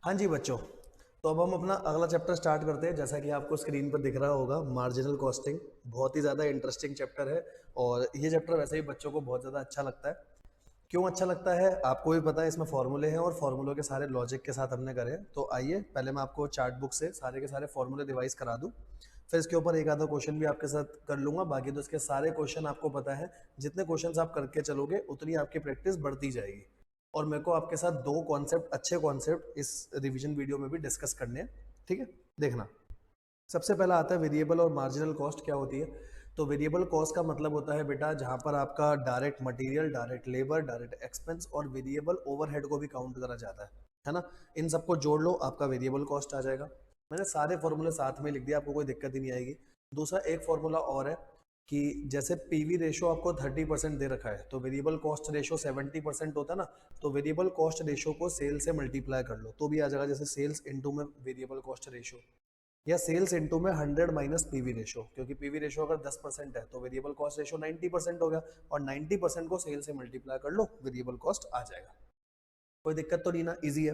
हाँ जी बच्चों, तो अब हम अपना अगला चैप्टर स्टार्ट करते हैं। जैसा कि आपको स्क्रीन पर दिख रहा होगा, मार्जिनल कॉस्टिंग बहुत ही ज़्यादा इंटरेस्टिंग चैप्टर है। और ये चैप्टर वैसे ही बच्चों को बहुत ज़्यादा अच्छा लगता है। क्यों अच्छा लगता है आपको भी पता है, इसमें फॉर्मूले हैं और फॉर्मूलों के सारे लॉजिक के साथ हमने करे हैं। तो आइए पहले मैं आपको चार्ट बुक से सारे के सारे फॉर्मूले डिवाइस करा दूं, फिर इसके ऊपर एक आधा क्वेश्चन भी आपके साथ कर लूंगा। बाकी तो इसके सारे क्वेश्चन आपको पता है, जितने क्वेश्चन आप करके चलोगे उतनी आपकी प्रैक्टिस बढ़ती जाएगी। और मेरे को आपके साथ दो कॉन्सेप्ट, अच्छे कॉन्सेप्ट इस रिवीजन वीडियो में भी डिस्कस करने हैं। ठीक है, देखना। सबसे पहला आता है वेरिएबल और मार्जिनल कॉस्ट क्या होती है। तो वेरिएबल कॉस्ट का मतलब होता है बेटा, जहां पर आपका direct material, direct labour, direct expense और वेरिएबल ओवरहेड को भी काउंट करा जाता है ना। इन सबको जोड़ लो, आपका वेरिएबल कॉस्ट आ जाएगा। मैंने सारे फॉर्मूले साथ में लिख दिया, आपको कोई दिक्कत ही नहीं आएगी। दूसरा एक फॉर्मूला और है कि जैसे पीवी रेशो आपको 30% दे रखा है, तो वेरिएबल कॉस्ट रेशो 70% होता है ना। तो वेरिएबल कॉस्ट रेशो को सेल से मल्टीप्लाई कर लो तो भी आ जाएगा। जैसे सेल्स इनटू में वेरिएबल कॉस्ट रेशो, या सेल्स इनटू में 100 माइनस पीवी रेशो, क्योंकि पीवी रेशो अगर 10% है तो वेरिएबल कॉस्ट रेशो 90% हो गया। और 90% को सेल से मल्टीप्लाई कर लो, वेरिएबल कॉस्ट आ जाएगा। कोई दिक्कत तो नहीं ना, इजी है।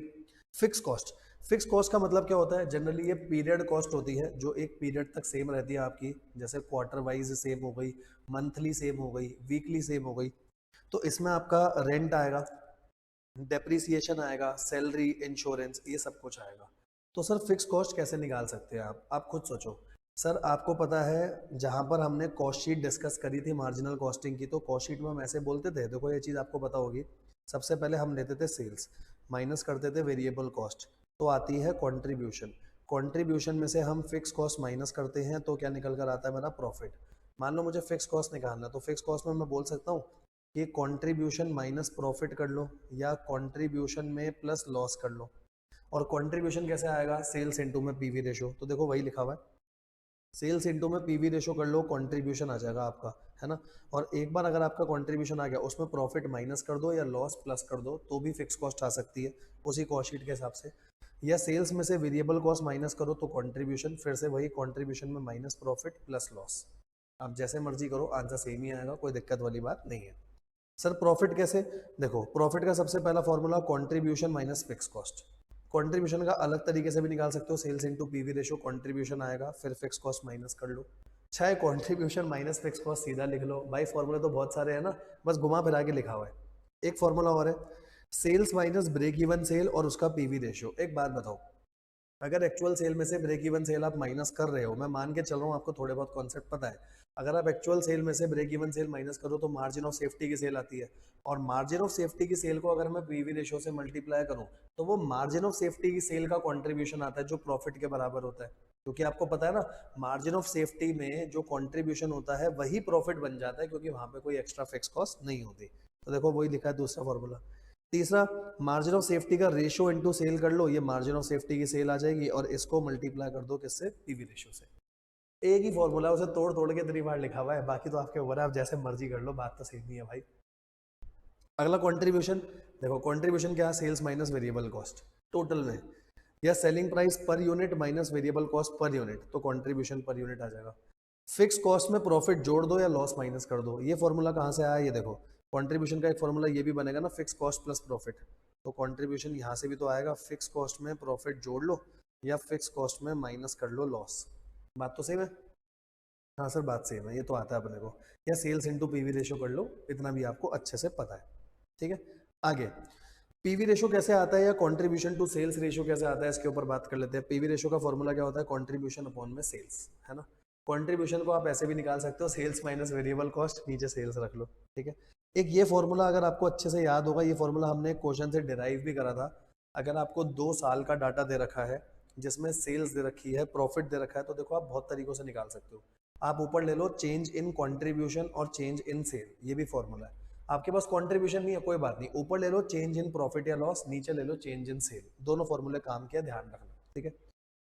फिक्स कॉस्ट, फिक्स कॉस्ट का मतलब क्या होता है, जनरली ये पीरियड कॉस्ट होती है जो एक पीरियड तक सेम रहती है आपकी। जैसे क्वार्टर वाइज सेम हो गई, मंथली सेम हो गई, वीकली सेम हो गई। तो इसमें आपका रेंट आएगा, डेप्रिसिएशन आएगा, सैलरी, इंश्योरेंस, ये सब कुछ आएगा। तो सर फिक्स कॉस्ट कैसे निकाल सकते हैं आप खुद सोचो। सर आपको पता है, जहां पर हमने कॉस्ट शीट डिस्कस करी थी मार्जिनल कॉस्टिंग की, तो कॉस्ट शीट में हम ऐसे बोलते थे, देखो ये चीज़ आपको पता होगी। सबसे पहले हम लेते थे सेल्स, माइनस करते थे वेरिएबल कॉस्ट, तो आती है कॉन्ट्रीब्यूशन। कॉन्ट्रीब्यूशन में से हम फिक्स कॉस्ट माइनस करते हैं तो क्या निकल कर आता है मेरा प्रॉफिट। मान लो मुझे फिक्स कॉस्ट निकालना, तो फिक्स कॉस्ट में मैं बोल सकता हूँ कि कंट्रीब्यूशन माइनस प्रॉफिट कर लो, या कंट्रीब्यूशन में प्लस लॉस कर लो। और कंट्रीब्यूशन कैसे आएगा, सेल्स इनटू में पीवी रेशो। तो देखो वही लिखा हुआ है, सेल्स इनटू में पीवी रेशो कर लो, कंट्रीब्यूशन आ जाएगा आपका, है ना। और एक बार अगर आपका कंट्रीब्यूशन आ गया, उसमें प्रॉफिट माइनस कर दो या लॉस प्लस कर दो, तो भी फिक्स कॉस्ट आ सकती है उसी कॉस्ट शीट के हिसाब से। या सेल्स में से वेरिएबल कॉस्ट माइनस करो तो कंट्रीब्यूशन, फिर से वही कंट्रीब्यूशन में माइनस प्रॉफिट प्लस लॉस। आप जैसे मर्जी करो, आंसर सेम ही आएगा, कोई दिक्कत वाली बात नहीं है। सर प्रॉफिट कैसे, देखो प्रॉफिट का सबसे पहला formula contribution minus fix cost. Contribution का अलग तरीके से भी निकाल सकते हो, sales into PV ratio, contribution आएगा, फिर फिक्स कॉस्ट माइनस कर लो। चाहे कंट्रीब्यूशन माइनस फिक्स कॉस्ट सीधा लिख लो भाई, फॉर्मूले तो बहुत सारे हैं ना, बस घुमा फिरा के लिखा हुआ है। एक फॉर्मूला और है, sales minus break even sale और उसका पीवी रेशो। एक बात बताओ, अगर एक्चुअल सेल में से ब्रेक इवन सेल आप माइनस कर रहे हो, मैं मान के चल रहा हूँ आपको थोड़े बहुत कॉन्सेप्ट पता है। अगर आप एक्चुअल सेल में से ब्रेक इवन सेल माइनस करो तो मार्जिन ऑफ सेफ्टी की सेल आती है। और मार्जिन ऑफ सेफ्टी की सेल को अगर मैं पीवी रेशो से मल्टीप्लाई करूं, तो वो मार्जिन ऑफ सेफ्टी की सेल का कंट्रीब्यूशन आता है जो प्रॉफिट के बराबर होता है। क्योंकि आपको पता है ना, मार्जिन ऑफ सेफ्टी में जो कंट्रीब्यूशन होता है वही प्रॉफिट बन जाता है, क्योंकि वहां पे कोई एक्स्ट्रा फिक्स कॉस्ट नहीं होती। तो देखो वही लिखा है दूसरा फॉर्मूला। तीसरा, मार्जिन ऑफ सेफ्टी का रेशो इनटू सेल कर लो, ये मार्जिन ऑफ सेफ्टी की सेल आ जाएगी, और इसको मल्टीप्लाई कर दो किससे, पीवी रेशो से। एक ही फॉर्मूला है, उसे तोड़ तोड़ के इतनी बार लिखा हुआ है, बाकी तो आपके ऊपर है, आप जैसे मर्जी कर लो, बात तो सेम ही है भाई। अगला कंट्रीब्यूशन, देखो कंट्रीब्यूशन क्या है, sales minus variable cost total में, या selling price per unit minus variable cost per unit, तो कंट्रीब्यूशन पर यूनिट आ जाएगा। फिक्स कॉस्ट में प्रॉफिट जोड़ दो या लॉस माइनस कर दो। ये फॉर्मूला कहाँ से आया, ये देखो कंट्रीब्यूशन का एक फॉर्मूला ये भी बनेगा ना, फिक्स कॉस्ट प्लस प्रॉफिट। तो कंट्रीब्यूशन यहाँ से भी तो आएगा, फिक्स कॉस्ट में प्रॉफिट जोड़ लो या फिक्स कॉस्ट में माइनस कर लो लॉस। बात तो सेम है। हाँ सर बात सेम है, ये तो आता है अपने को। या सेल्स इनटू पीवी रेशो कर लो, इतना भी आपको अच्छे से पता है। ठीक है, आगे पीवी रेशो कैसे आता है, या कंट्रीब्यूशन टू सेल्स रेशो कैसे आता है, इसके ऊपर बात कर लेते हैं। पीवी रेशो का फॉर्मूला क्या होता है, कंट्रीब्यूशन अपॉन में सेल्स, है ना। कंट्रीब्यूशन को आप ऐसे भी निकाल सकते हो, सेल्स माइनस वेरिएबल कॉस्ट, नीचे सेल्स रख लो। ठीक है, एक ये फॉर्मूला अगर आपको अच्छे से याद होगा, ये फॉर्मूला हमने क्वेश्चन से डिराइव भी करा था। अगर आपको 2 साल का डाटा दे रखा है, जिसमें सेल्स दे रखी है, प्रॉफिट दे रखा है, तो देखो आप बहुत तरीकों से निकाल सकते हो। आप ऊपर ले लो चेंज इन कंट्रीब्यूशन और चेंज इन सेल, ये भी फॉर्मूला है। आपके पास कंट्रीब्यूशन नहीं है, कोई बात नहीं, ऊपर ले लो चेंज इन प्रॉफिट या लॉस, नीचे ले लो चेंज इन सेल, दोनों फॉर्मूले काम किया, ध्यान रखना। ठीक है,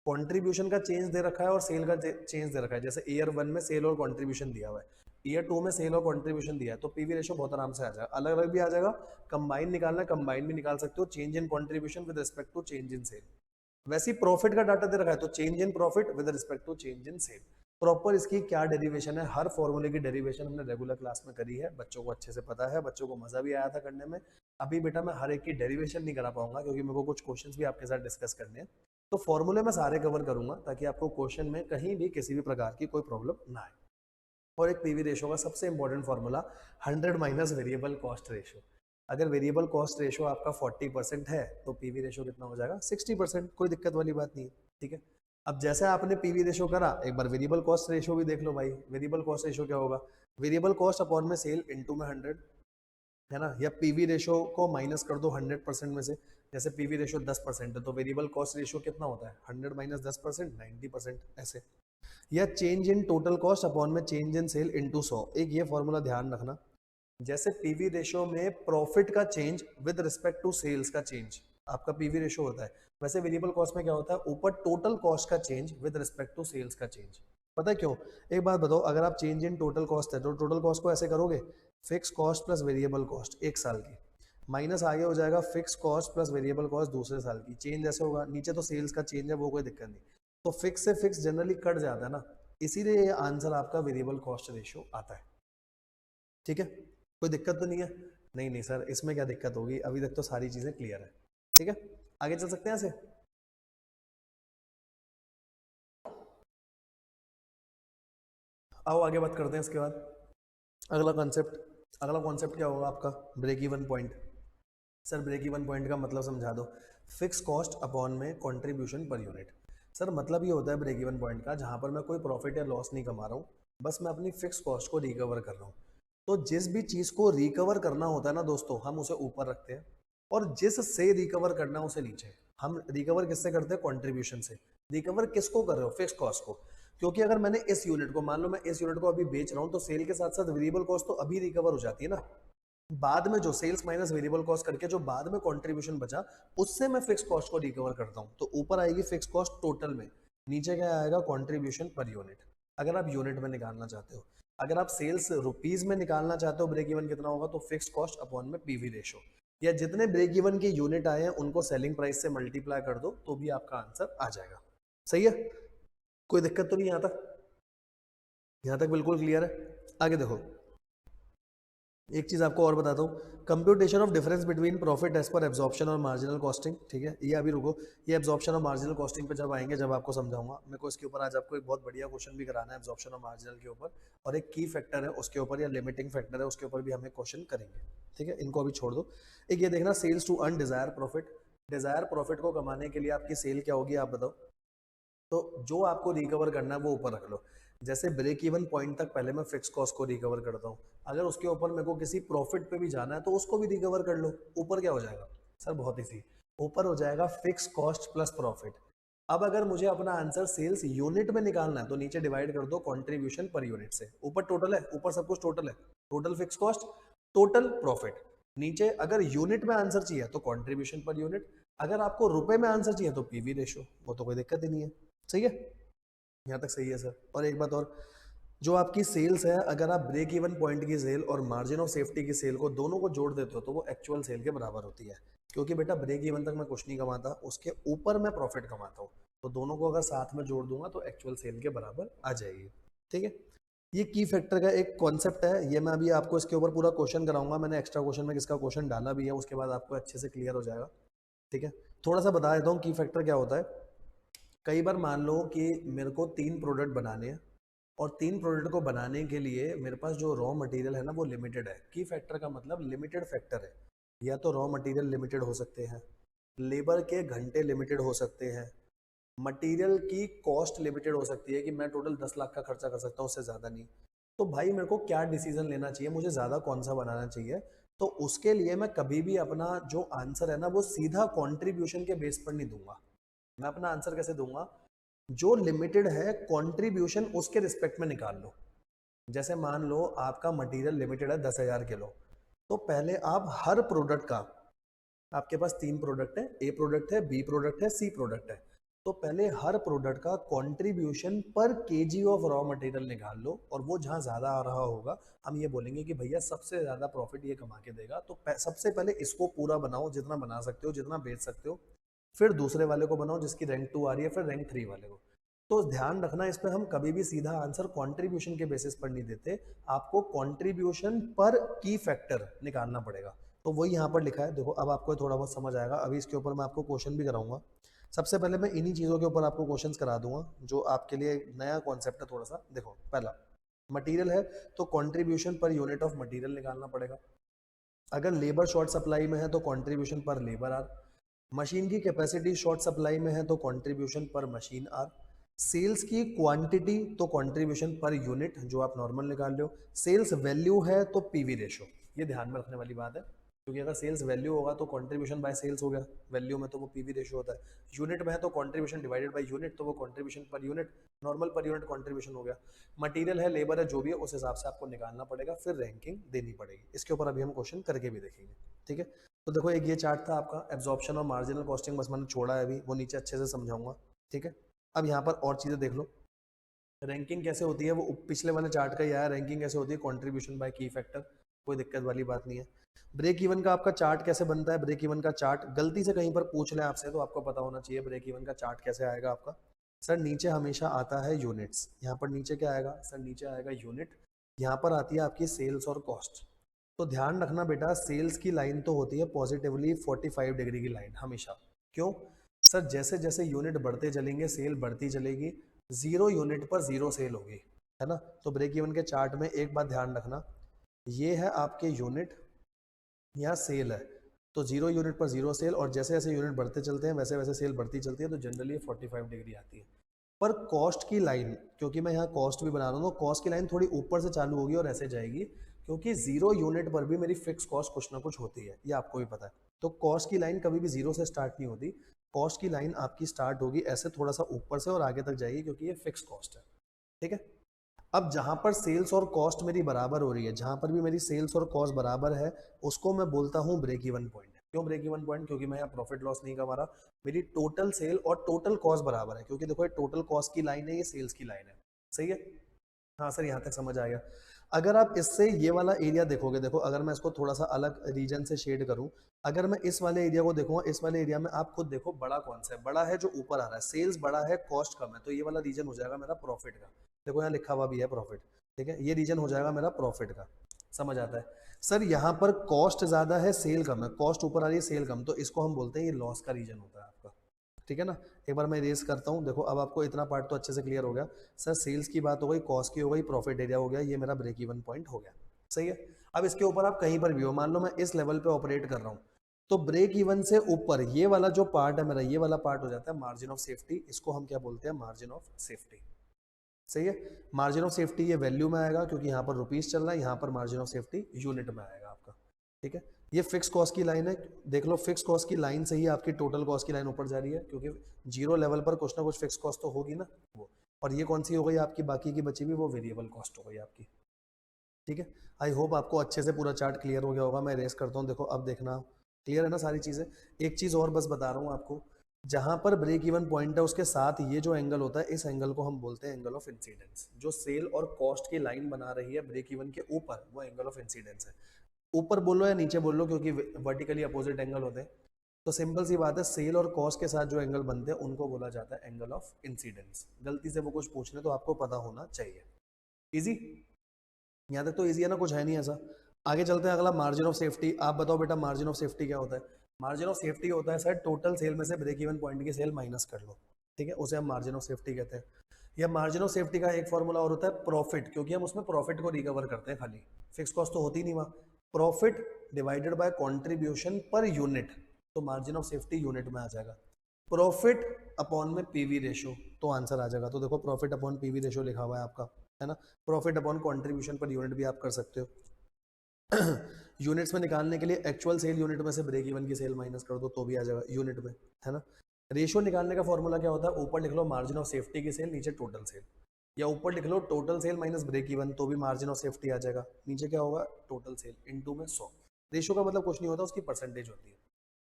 कंट्रीब्यूशन का चेंज दे रखा है और सेल का चेंज दे रखा है। जैसे ईयर 1 में सेल और कंट्रीब्यूशन दिया हुआ है, ईयर 2 में सेल और कंट्रीब्यूशन दिया है, तो पीवी रेशो बहुत आराम से आ जाएगा। अलग अलग भी आ जाएगा, कंबाइन निकालना है कंबाइन भी निकाल सकते हो, change in contribution with respect to change in sale. वैसे ही प्रॉफिट का डाटा दे रखा है, तो change in profit with respect to change in sale. Proper इसकी क्या डेरिवेशन है, हर फॉर्मूले की डेरिवेशन हमने रेगुलर क्लास में करी है, बच्चों को अच्छे से पता है, बच्चों को मजा भी आया था करने में। अभी बेटा मैं हर एक की डेरिवेशन नहीं करा पाऊंगा क्योंकि मेरे को कुछ क्वेश्चंस भी आपके साथ डिस्कस करने हैं। तो फॉर्मूले मैं सारे कवर करूंगा ताकि आपको क्वेश्चन में कहीं भी किसी भी प्रकार की कोई प्रॉब्लम ना आए। और एक पीवी रेशो का सबसे important formula 100 minus variable cost ratio. अगर वेरिएबल कॉस्ट रेशो आपका 40% है तो पीवी रेशो कितना हो जाएगा 60%। कोई दिक्कत वाली बात नहीं है, ठीक है। अब जैसे आपने पीवी रेशो करा, एक बार वेरिएबल कॉस्ट रेशो भी देख लो भाई। वेरिएबल कॉस्ट रेशो क्या होगा, वेरिएबल कॉस्ट अपॉन में सेल इनटू में 100, है ना। या पीवी रेशो को माइनस कर दो 100% में से। जैसे पीवी रेशो 10% है तो वेरिएबल कॉस्ट रेशो कितना होता है 100 माइनस 10%, 90%, ऐसे। या change in total cost upon में चेंज इन सेल इनटू 100। एक ये फॉर्मूला ध्यान रखना, जैसे पीवी रेशो में प्रॉफिट का change with respect to sales का चेंज आपका पीवी रेशो होता है, वैसे वेरिएबल कॉस्ट में क्या होता है, ऊपर टोटल कॉस्ट का change with respect to sales का चेंज। पता है क्यों? एक बात बताओ, अगर आप चेंज इन टोटल कॉस्ट है तो टोटल कॉस्ट को ऐसे करोगे, fix cost plus variable cost एक साल की, माइनस आगे हो जाएगा fix cost plus variable cost दूसरे साल की। चेंज ऐसे होगा, नीचे तो सेल्स का चेंज है वो कोई दिक्कत नहीं, तो फिक्स से फिक्स जनरली कट जाता है ना, इसीलिए ये आंसर आपका वेरिएबल कॉस्ट रेशियो आता है। ठीक है, कोई दिक्कत तो नहीं है? नहीं नहीं सर, इसमें क्या दिक्कत होगी, अभी तक तो सारी चीजें क्लियर है। ठीक है, आगे चल सकते हैं ऐसे। आओ आगे बात करते हैं इसके बाद। अगला कॉन्सेप्ट क्या होगा आपका, break even point. Sir break even point का मतलब समझा दो। फिक्स कॉस्ट अपॉन में कंट्रीब्यूशन पर यूनिट। सर मतलब ये होता है ब्रेक इवन पॉइंट का, जहां पर मैं कोई प्रॉफिट या लॉस नहीं कमा रहा हूँ, बस मैं अपनी फिक्स कॉस्ट को रिकवर कर रहा हूँ। तो जिस भी चीज को रिकवर करना होता है ना दोस्तों, हम उसे ऊपर रखते हैं, और जिस से रिकवर करना है उसे नीचे। हम रिकवर किससे करते हैं, कंट्रीब्यूशन से। रिकवर किसको कर रहे हो, फिक्स कॉस्ट को। क्योंकि अगर मैंने इस यूनिट को, मान लो मैं इस यूनिट को अभी बेच रहा हूँ, तो सेल के साथ साथ वेरिएबल कॉस्ट तो अभी रिकवर हो जाती है ना। बाद में जो सेल्स माइनस वेरिएबल कॉस्ट करके जो बाद में कंट्रीब्यूशन बचा, उससे मैं फिक्स कॉस्ट को रिकवर करता हूं। तो ऊपर आएगी फिक्स कॉस्ट टोटल में, नीचे क्या आएगा, कंट्रीब्यूशन पर यूनिट। अगर आप यूनिट में निकालना चाहते हो, अगर आप सेल्स रुपीज में निकालना चाहते हो ब्रेक इवन कितना होगा, तो फिक्स कॉस्ट अपॉन में पीवी रेशो, या जितने ब्रेक इवन के यूनिट आए हैं उनको सेलिंग प्राइस से मल्टीप्लाई कर दो तो भी आपका आंसर आ जाएगा। सही है, कोई दिक्कत तो नहीं, यहां तक, यहां तक बिल्कुल क्लियर है। आगे देखो, एक चीज आपको और बताता हूँ, computation of difference between profit as per absorption और मार्जिनल कॉस्टिंग। ठीक है, ये अभी रुको, ये एब्जॉर्प्शन और मार्जिनल कॉस्टिंग पे जब आएंगे, जब आपको समझाऊंगा। मेरे को इसके ऊपर आज आपको एक बहुत बढ़िया क्वेश्चन भी कराना है एब्जॉर्प्शन और मार्जिनल के ऊपर, और एक की फैक्टर है उसके ऊपर, या लिमिटिंग फैक्टर है उसके ऊपर भी हम एक क्वेश्चन करेंगे। ठीक है, इनको अभी छोड़ दो। एक ये देखना, sales to earn desire profit. Desire profit को कमाने के लिए आपकी सेल क्या होगी, आप बताओ। तो जो आपको रिकवर करना है वो ऊपर रख लो। जैसे ब्रेक इवन पॉइंट तक पहले मैं फिक्स कॉस्ट को रिकवर करता हूँ, अगर उसके ऊपर मेरे को किसी प्रॉफिट पे भी जाना है तो उसको भी रिकवर कर लो। ऊपर क्या हो जाएगा सर, बहुत इजी, ऊपर हो जाएगा फिक्स कॉस्ट प्लस प्रॉफिट। अब अगर मुझे अपना आंसर सेल्स यूनिट में निकालना है तो नीचे डिवाइड कर दो कंट्रीब्यूशन पर यूनिट से। ऊपर टोटल है, ऊपर सब कुछ टोटल है, total fix cost, total profit. नीचे अगर यूनिट में आंसर चाहिए तो कंट्रीब्यूशन पर यूनिट, अगर आपको रुपए में आंसर चाहिए तो पीवी रेशो, वो तो कोई दिक्कत ही नहीं है। सही है, यहाँ तक सही है सर। और एक बात और, जो आपकी सेल्स है, अगर आप ब्रेक इवन पॉइंट की सेल और मार्जिन ऑफ सेफ्टी की सेल को दोनों को जोड़ देते हो तो वो एक्चुअल सेल के बराबर होती है। क्योंकि बेटा ब्रेक इवन तक मैं कुछ नहीं कमाता, उसके ऊपर मैं प्रॉफिट कमाता हूँ, तो दोनों को अगर साथ में जोड़ दूंगा तो एक्चुअल सेल के बराबर आ जाएगी। ठीक है, ये की फैक्टर का एक कॉन्सेप्ट है, ये मैं अभी आपको इसके ऊपर पूरा क्वेश्चन कराऊंगा। मैंने एक्स्ट्रा क्वेश्चन में किसका क्वेश्चन डाला भी है, उसके बाद आपको अच्छे से क्लियर हो जाएगा। ठीक है, थोड़ा सा बता देता हूँ की फैक्टर क्या होता है। कई बार मान लो कि मेरे को 3 प्रोडक्ट बनाने हैं, और 3 प्रोडक्ट को बनाने के लिए मेरे पास जो रॉ मटेरियल है ना वो लिमिटेड है। की फैक्टर का मतलब लिमिटेड फैक्टर है, या तो रॉ मटेरियल लिमिटेड हो सकते हैं, लेबर के घंटे लिमिटेड हो सकते हैं, मटेरियल की कॉस्ट लिमिटेड हो सकती है कि मैं टोटल 10 लाख का खर्चा कर सकता हूँ, उससे ज़्यादा नहीं। तो भाई मेरे को क्या डिसीजन लेना चाहिए, मुझे ज़्यादा कौन सा बनाना चाहिए, तो उसके लिए मैं कभी भी अपना जो आंसर है ना वो सीधा कॉन्ट्रीब्यूशन के बेस पर नहीं दूंगा। मैं अपना आंसर कैसे दूंगा, जो लिमिटेड है कंट्रीब्यूशन उसके रिस्पेक्ट में निकाल लो। जैसे मान लो आपका मटेरियल लिमिटेड है 10,000 किलो, तो पहले आप हर प्रोडक्ट का, आपके पास 3 प्रोडक्ट है, ए प्रोडक्ट है, बी प्रोडक्ट है, सी प्रोडक्ट है, तो पहले हर प्रोडक्ट का कंट्रीब्यूशन पर केजी ऑफ रॉ मटेरियल निकाल लो, और वो जहां ज्यादा आ रहा होगा हम ये बोलेंगे कि भैया सबसे ज्यादा प्रॉफिट ये कमा के देगा, तो सबसे पहले इसको पूरा बनाओ जितना बना सकते हो, जितना बेच सकते हो। फिर दूसरे वाले को बनाओ जिसकी रैंक 2 आ रही है, फिर रैंक 3 वाले को। तो ध्यान रखना इस पे हम कभी भी सीधा आंसर कंट्रीब्यूशन के बेसिस पर नहीं देते, आपको कंट्रीब्यूशन पर की फैक्टर निकालना पड़ेगा। तो वही यहाँ पर लिखा है, देखो अब आपको थोड़ा बहुत समझ आएगा। अभी इसके ऊपर मैं आपको क्वेश्चन भी कराऊंगा। सबसे पहले मैं इन्हीं चीज़ों के ऊपर आपको क्वेश्चंस करा दूंगा जो आपके लिए नया कॉन्सेप्ट है थोड़ा सा। देखो पहला मटेरियल है तो contribution per unit of material निकालना पड़ेगा। अगर लेबर शॉर्ट सप्लाई में है तो contribution per labour hour. Machine की कैपेसिटी शॉर्ट सप्लाई में है तो contribution per machine hour. Sales की क्वांटिटी तो कंट्रीब्यूशन पर यूनिट जो आप नॉर्मल निकाल लो। सेल्स वैल्यू है तो पीवी रेशो। ये ध्यान में रखने वाली बात है, क्योंकि अगर सेल्स वैल्यू होगा तो कंट्रीब्यूशन बाय सेल्स हो गया, वैल्यू में तो वो पीवी रेशो होता है। यूनिट में है तो कंट्रीब्यूशन डिवाइडेड बाय यूनिट, तो वो contribution per unit, normal per unit contribution हो गया। मटेरियल है, लेबर है, जो भी है उस हिसाब से आपको निकालना पड़ेगा, फिर रैंकिंग देनी पड़ेगी। इसके ऊपर अभी हम क्वेश्चन करके भी देखेंगे, ठीक है। तो देखो एक ये चार्ट था आपका एब्जॉर्प्शन और मार्जिनल कॉस्टिंग, बस मैंने छोड़ा है अभी, वो नीचे अच्छे से समझाऊंगा, ठीक है। अब यहाँ पर और चीजें देख लो, रैंकिंग कैसे होती है, वो पिछले वाले चार्ट का ही आया। रैंकिंग कैसे होती है, कंट्रीब्यूशन बाय की फैक्टर, कोई दिक्कत वाली बात नहीं है। ब्रेक इवन का आपका चार्ट कैसे बनता है, ब्रेक इवन का चार्ट गलती से कहीं पर पूछ ले आपसे तो आपको पता होना चाहिए ब्रेक इवन का चार्ट कैसे आएगा आपका। सर नीचे हमेशा आता है यूनिट्स, यहाँ पर नीचे क्या आएगा सर, नीचे आएगा यूनिट, यहाँ पर आती है आपकी सेल्स और कॉस्ट। तो ध्यान रखना बेटा, सेल्स की लाइन तो होती है पॉजिटिवली 45 डिग्री की लाइन हमेशा। क्यों सर, जैसे जैसे यूनिट बढ़ते चलेंगे सेल बढ़ती चलेगी, जीरो यूनिट पर जीरो सेल होगी, है ना। तो ब्रेक इवन के चार्ट में एक बात ध्यान रखना, ये है आपके यूनिट, यहाँ सेल है, तो जीरो यूनिट पर जीरो सेल, और जैसे जैसे यूनिट बढ़ते चलते हैं वैसे वैसे सेल बढ़ती चलती है, तो जनरली 45 डिग्री आती है। पर कॉस्ट की लाइन, क्योंकि मैं यहाँ कॉस्ट भी बना रहा हूँ, तो कॉस्ट की लाइन थोड़ी ऊपर से चालू होगी और ऐसे जाएगी, क्योंकि जीरो यूनिट पर भी मेरी फिक्स कॉस्ट कुछ ना कुछ होती है, ये आपको भी पता है। तो कॉस्ट की लाइन कभी भी जीरो से स्टार्ट नहीं होती, कॉस्ट की लाइन आपकी स्टार्ट होगी ऐसे थोड़ा सा ऊपर से और आगे तक जाएगी, क्योंकि ये फिक्स कॉस्ट है, ठीक है। अब जहां पर सेल्स और कॉस्ट मेरी बराबर हो रही है, जहां पर भी मेरी सेल्स और कॉस्ट बराबर है, उसको मैं बोलता हूं ब्रेक इवन पॉइंट। क्यों ब्रेक इवन पॉइंट, क्योंकि मैं यहाँ प्रॉफिट लॉस नहीं कमा रहा, मेरी टोटल सेल और टोटल कॉस्ट बराबर है, क्योंकि देखो ये टोटल कॉस्ट की लाइन है, ये सेल्स की लाइन है, सही है। हाँ सर यहाँ तक समझ आ गया। अगर आप इससे ये वाला एरिया देखोगे, देखो अगर मैं इसको थोड़ा सा अलग रीजन से शेड करूं, अगर मैं इस वाले एरिया को देखूंगा, इस वाले एरिया में आप खुद देखो बड़ा कौन सा है, बड़ा है जो ऊपर आ रहा है, सेल्स बड़ा है कॉस्ट कम है, तो ये वाला रीजन हो जाएगा मेरा प्रॉफिट का। देखो यहाँ लिखा हुआ भी है प्रॉफिट, ठीक है, ये रीजन हो जाएगा मेरा प्रॉफिट का। समझ आता है सर, यहाँ पर कॉस्ट ज्यादा है सेल कम है, कॉस्ट ऊपर आ रही है सेल कम, तो इसको हम बोलते हैं ये लॉस का रीजन होता है आपका, ठीक है ना। एक बार मैं इरेज करता हूँ, देखो अब आपको इतना पार्ट तो अच्छे से क्लियर हो गया। सर सेल्स की बात हो गई, कॉस्ट की हो गई, प्रॉफिट एरिया हो गया, ये मेरा ब्रेक इवन पॉइंट हो गया, सही है। अब इसके ऊपर आप कहीं पर भी हो, मान लो मैं इस लेवल पे ऑपरेट कर रहा हूँ, तो ब्रेक इवन से ऊपर ये वाला जो पार्ट है मेरा, ये वाला पार्ट हो जाता है मार्जिन ऑफ सेफ्टी, इसको हम क्या बोलते हैं, मार्जिन ऑफ सेफ्टी, सही है। मार्जिन ऑफ सेफ्टी ये वैल्यू में आएगा, क्योंकि यहाँ पर रुपीस चल रहा है, यहाँ पर मार्जिन ऑफ सेफ्टी यूनिट में आएगा आपका, ठीक है। ये फिक्स कॉस्ट की लाइन है, देख लो फिक्स कॉस्ट की लाइन से ही आपकी टोटल कॉस्ट की लाइन ऊपर जा रही है, क्योंकि जीरो लेवल पर कुछ ना कुछ फिक्स कॉस्ट तो होगी ना वो। और ये कौन सी हो गई आपकी, बाकी की बची हुई वो वेरिएबल कॉस्ट हो गई आपकी, ठीक है। आई होप आपको अच्छे से पूरा चार्ट क्लियर हो गया होगा। मैं रेस करता हूँ, देखो अब देखना क्लियर है ना सारी चीजें। एक चीज और बस बता रहा हूँ आपको, जहां पर ब्रेक इवन पॉइंट है उसके साथ ये जो एंगल होता है, इस एंगल को हम बोलते हैं एंगल ऑफ इंसिडेंस। जो सेल और कॉस्ट की लाइन बना रही है ब्रेक इवन के ऊपर, वो एंगल ऑफ इंसिडेंस है। ऊपर बोलो या नीचे बोलो, क्योंकि वर्टिकली अपोजिट एंगल होते हैं, तो सिंपल सी बात है, सेल और कॉस्ट के साथ जो एंगल बनते हैं उनको बोला जाता है एंगल ऑफ इंसिडेंस। गलती से वो कुछ पूछ ले तो आपको पता होना चाहिए। इजी, यहाँ तक तो इजी है ना, कुछ है नहीं ऐसा। आगे चलते हैं, अगला मार्जिन ऑफ सेफ्टी। आप बताओ बेटा मार्जिन ऑफ सेफ्टी क्या होता है। मार्जिन ऑफ सेफ्टी होता है सर, टोटल सेल में से ब्रेक इवन पॉइंट की सेल माइनस कर लो, ठीक है, उसे हम मार्जिन ऑफ सेफ्टी कहते हैं। या मार्जिन ऑफ सेफ्टी का एक फॉर्मूला और होता है प्रॉफिट, क्योंकि हम उसमें प्रॉफिट को रिकवर करते हैं, खाली फिक्स कॉस्ट तो होती नहीं वहाँ। प्रॉफिट डिवाइडेड बाय कॉन्ट्रीब्यूशन पर यूनिट, तो मार्जिन ऑफ सेफ्टी यूनिट में आ जाएगा। प्रॉफिट अपॉन में पीवी रेशो, तो आंसर आ जाएगा। तो देखो प्रॉफिट अपॉन पीवी रेशो लिखा हुआ है आपका, है ना। Profit upon contribution per unit भी आप कर सकते हो। यूनिट्स में निकालने के लिए एक्चुअल सेल यूनिट में से ब्रेक इवन की सेल माइनस कर दो तो भी आ जाएगा यूनिट में, है ना। रेशियो निकालने का फॉर्मूला क्या होता है, ऊपर लिख लो मार्जिन ऑफ सेफ्टी की सेल, नीचे टोटल सेल, या ऊपर लिख लो total sale minus break even, तो भी मार्जिन ऑफ सेफ्टी आ जाएगा। नीचे क्या होगा, टोटल सेल इनटू में 100। रेशियो का मतलब कुछ नहीं होता, उसकी परसेंटेज होती है।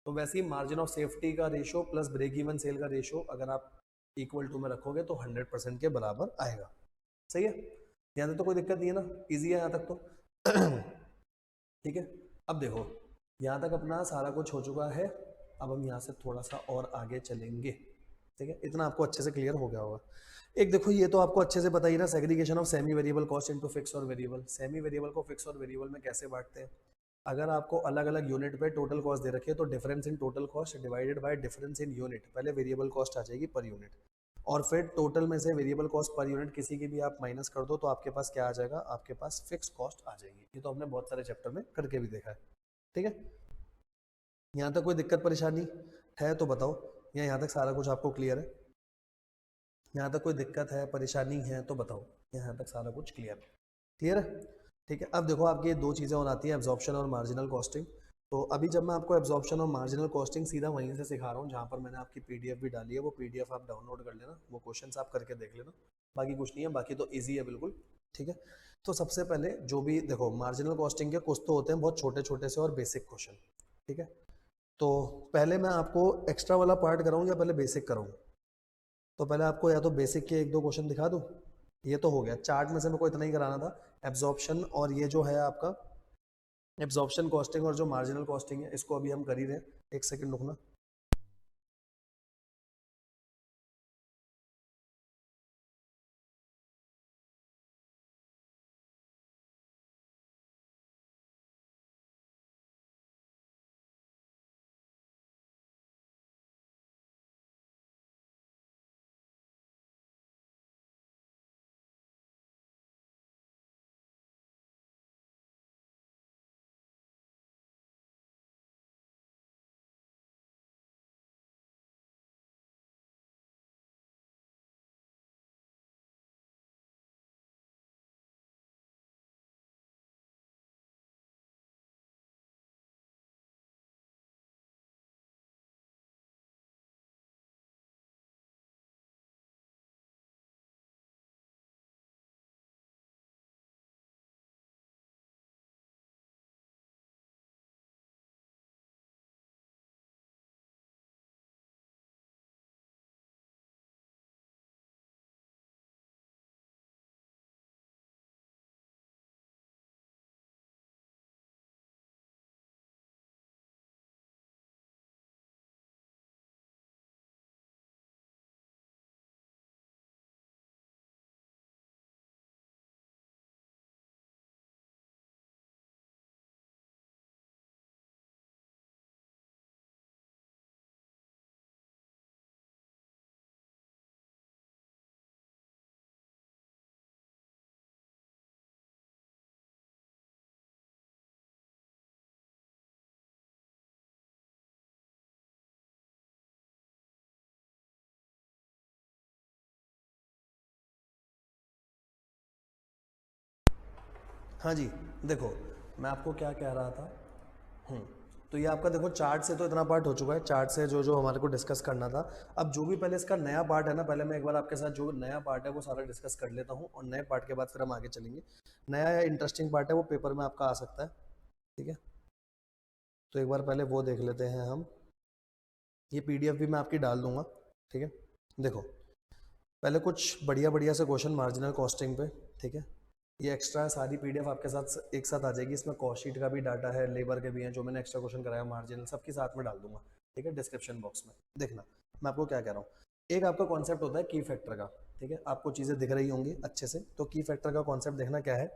तो वैसे ही मार्जिन ऑफ सेफ्टी का ratio plus break even sale का रेशियो अगर आप इक्वल टू में रखोगे तो 100% के बराबर आएगा, सही है। यहाँ तक तो कोई दिक्कत नहीं है ना, इजी है यहाँ तक तो। ठीक है। अब देखो यहाँ तक अपना सारा कुछ हो चुका है, अब हम यहाँ से थोड़ा सा और आगे चलेंगे। ठीक है, इतना आपको अच्छे से क्लियर हो गया होगा। एक देखो ये तो आपको अच्छे से पता ही ना, segregation of semi variable cost into fix और वेरिएबल। सेमी वेरिएबल को फिक्स और वेरिएबल में कैसे बांटते हैं? अगर आपको अलग अलग यूनिट पे टोटल कॉस्ट दे रखी है तो difference in total cost divided by difference in unit, पहले वेरिएबल कॉस्ट आ जाएगी पर यूनिट, और फिर टोटल में से वेरिएबल कॉस्ट पर यूनिट किसी की भी आप माइनस कर दो तो आपके पास क्या आ जाएगा? आपके पास फिक्स कॉस्ट आ जाएगी। ये तो हमने बहुत सारे चैप्टर में करके भी देखा है। ठीक है, यहाँ तक कोई दिक्कत परेशानी है तो बताओ, या यहाँ तक सारा कुछ आपको क्लियर है? यहाँ तक कोई दिक्कत है परेशानी है तो बताओ, यहाँ तक सारा कुछ क्लियर है? क्लियर है? ठीक है, अब देखो आपकी दो चीज़ें और आती हैं, एब्जॉर्प्शन और मार्जिनल कॉस्टिंग। तो अभी जब मैं आपको एब्जॉर्प्शन और मार्जिनल कॉस्टिंग सीधा वहीं से सिखा रहा हूँ जहाँ पर मैंने आपकी पीडीएफ भी डाली है, वो पीडीएफ आप डाउनलोड कर लेना, वो क्वेश्चंस आप करके देख लेना, बाकी कुछ नहीं है, बाकी तो ईजी है बिल्कुल। ठीक है, तो सबसे पहले जो भी देखो मार्जिनल कॉस्टिंग के कुछ तो होते हैं बहुत छोटे छोटे से और बेसिक क्वेश्चन। ठीक है, तो पहले मैं आपको एक्स्ट्रा वाला पार्ट कराऊँ या पहले बेसिक कराऊँ? तो पहले आपको या तो बेसिक के एक दो क्वेश्चन दिखा दूँ। ये तो हो गया, चार्ट में से मेरे को इतना ही कराना था, एब्जॉर्प्शन और ये जो है आपका एब्जॉर्प्शन कॉस्टिंग और जो मार्जिनल कॉस्टिंग है इसको अभी हम कर ही रहे हैं। एक सेकंड रुकना। हाँ जी, देखो मैं आपको क्या कह रहा था। हम्म, तो ये आपका देखो चार्ट से तो इतना पार्ट हो चुका है, चार्ट से जो जो हमारे को डिस्कस करना था। अब जो भी पहले इसका नया पार्ट है ना, पहले मैं एक बार आपके साथ जो नया पार्ट है वो सारा डिस्कस कर लेता हूँ, और नए पार्ट के बाद फिर हम आगे चलेंगे। नया इंटरेस्टिंग पार्ट है वो पेपर में आपका आ सकता है। ठीक है, तो एक बार पहले वो देख लेते हैं हम। ये पीडीएफ भी मैं आपकी डाल दूंगा। ठीक है, देखो पहले कुछ बढ़िया बढ़िया से क्वेश्चन मार्जिनल कॉस्टिंग पे। ठीक है, ये एक्स्ट्रा सारी पीडीएफ आपके साथ एक साथ आ जाएगी, इसमें कॉस्ट शीट का भी डाटा है, लेबर के भी हैं, जो मैंने एक्स्ट्रा क्वेश्चन कराया मार्जिनल, सबके साथ में डाल दूंगा। ठीक है, डिस्क्रिप्शन बॉक्स में देखना मैं आपको क्या कह रहा हूँ। एक आपका कॉन्सेप्ट होता है की फैक्टर का। ठीक है, आपको चीज़ें दिख रही होंगी अच्छे से, तो की फैक्टर का कॉन्सेप्ट देखना क्या है।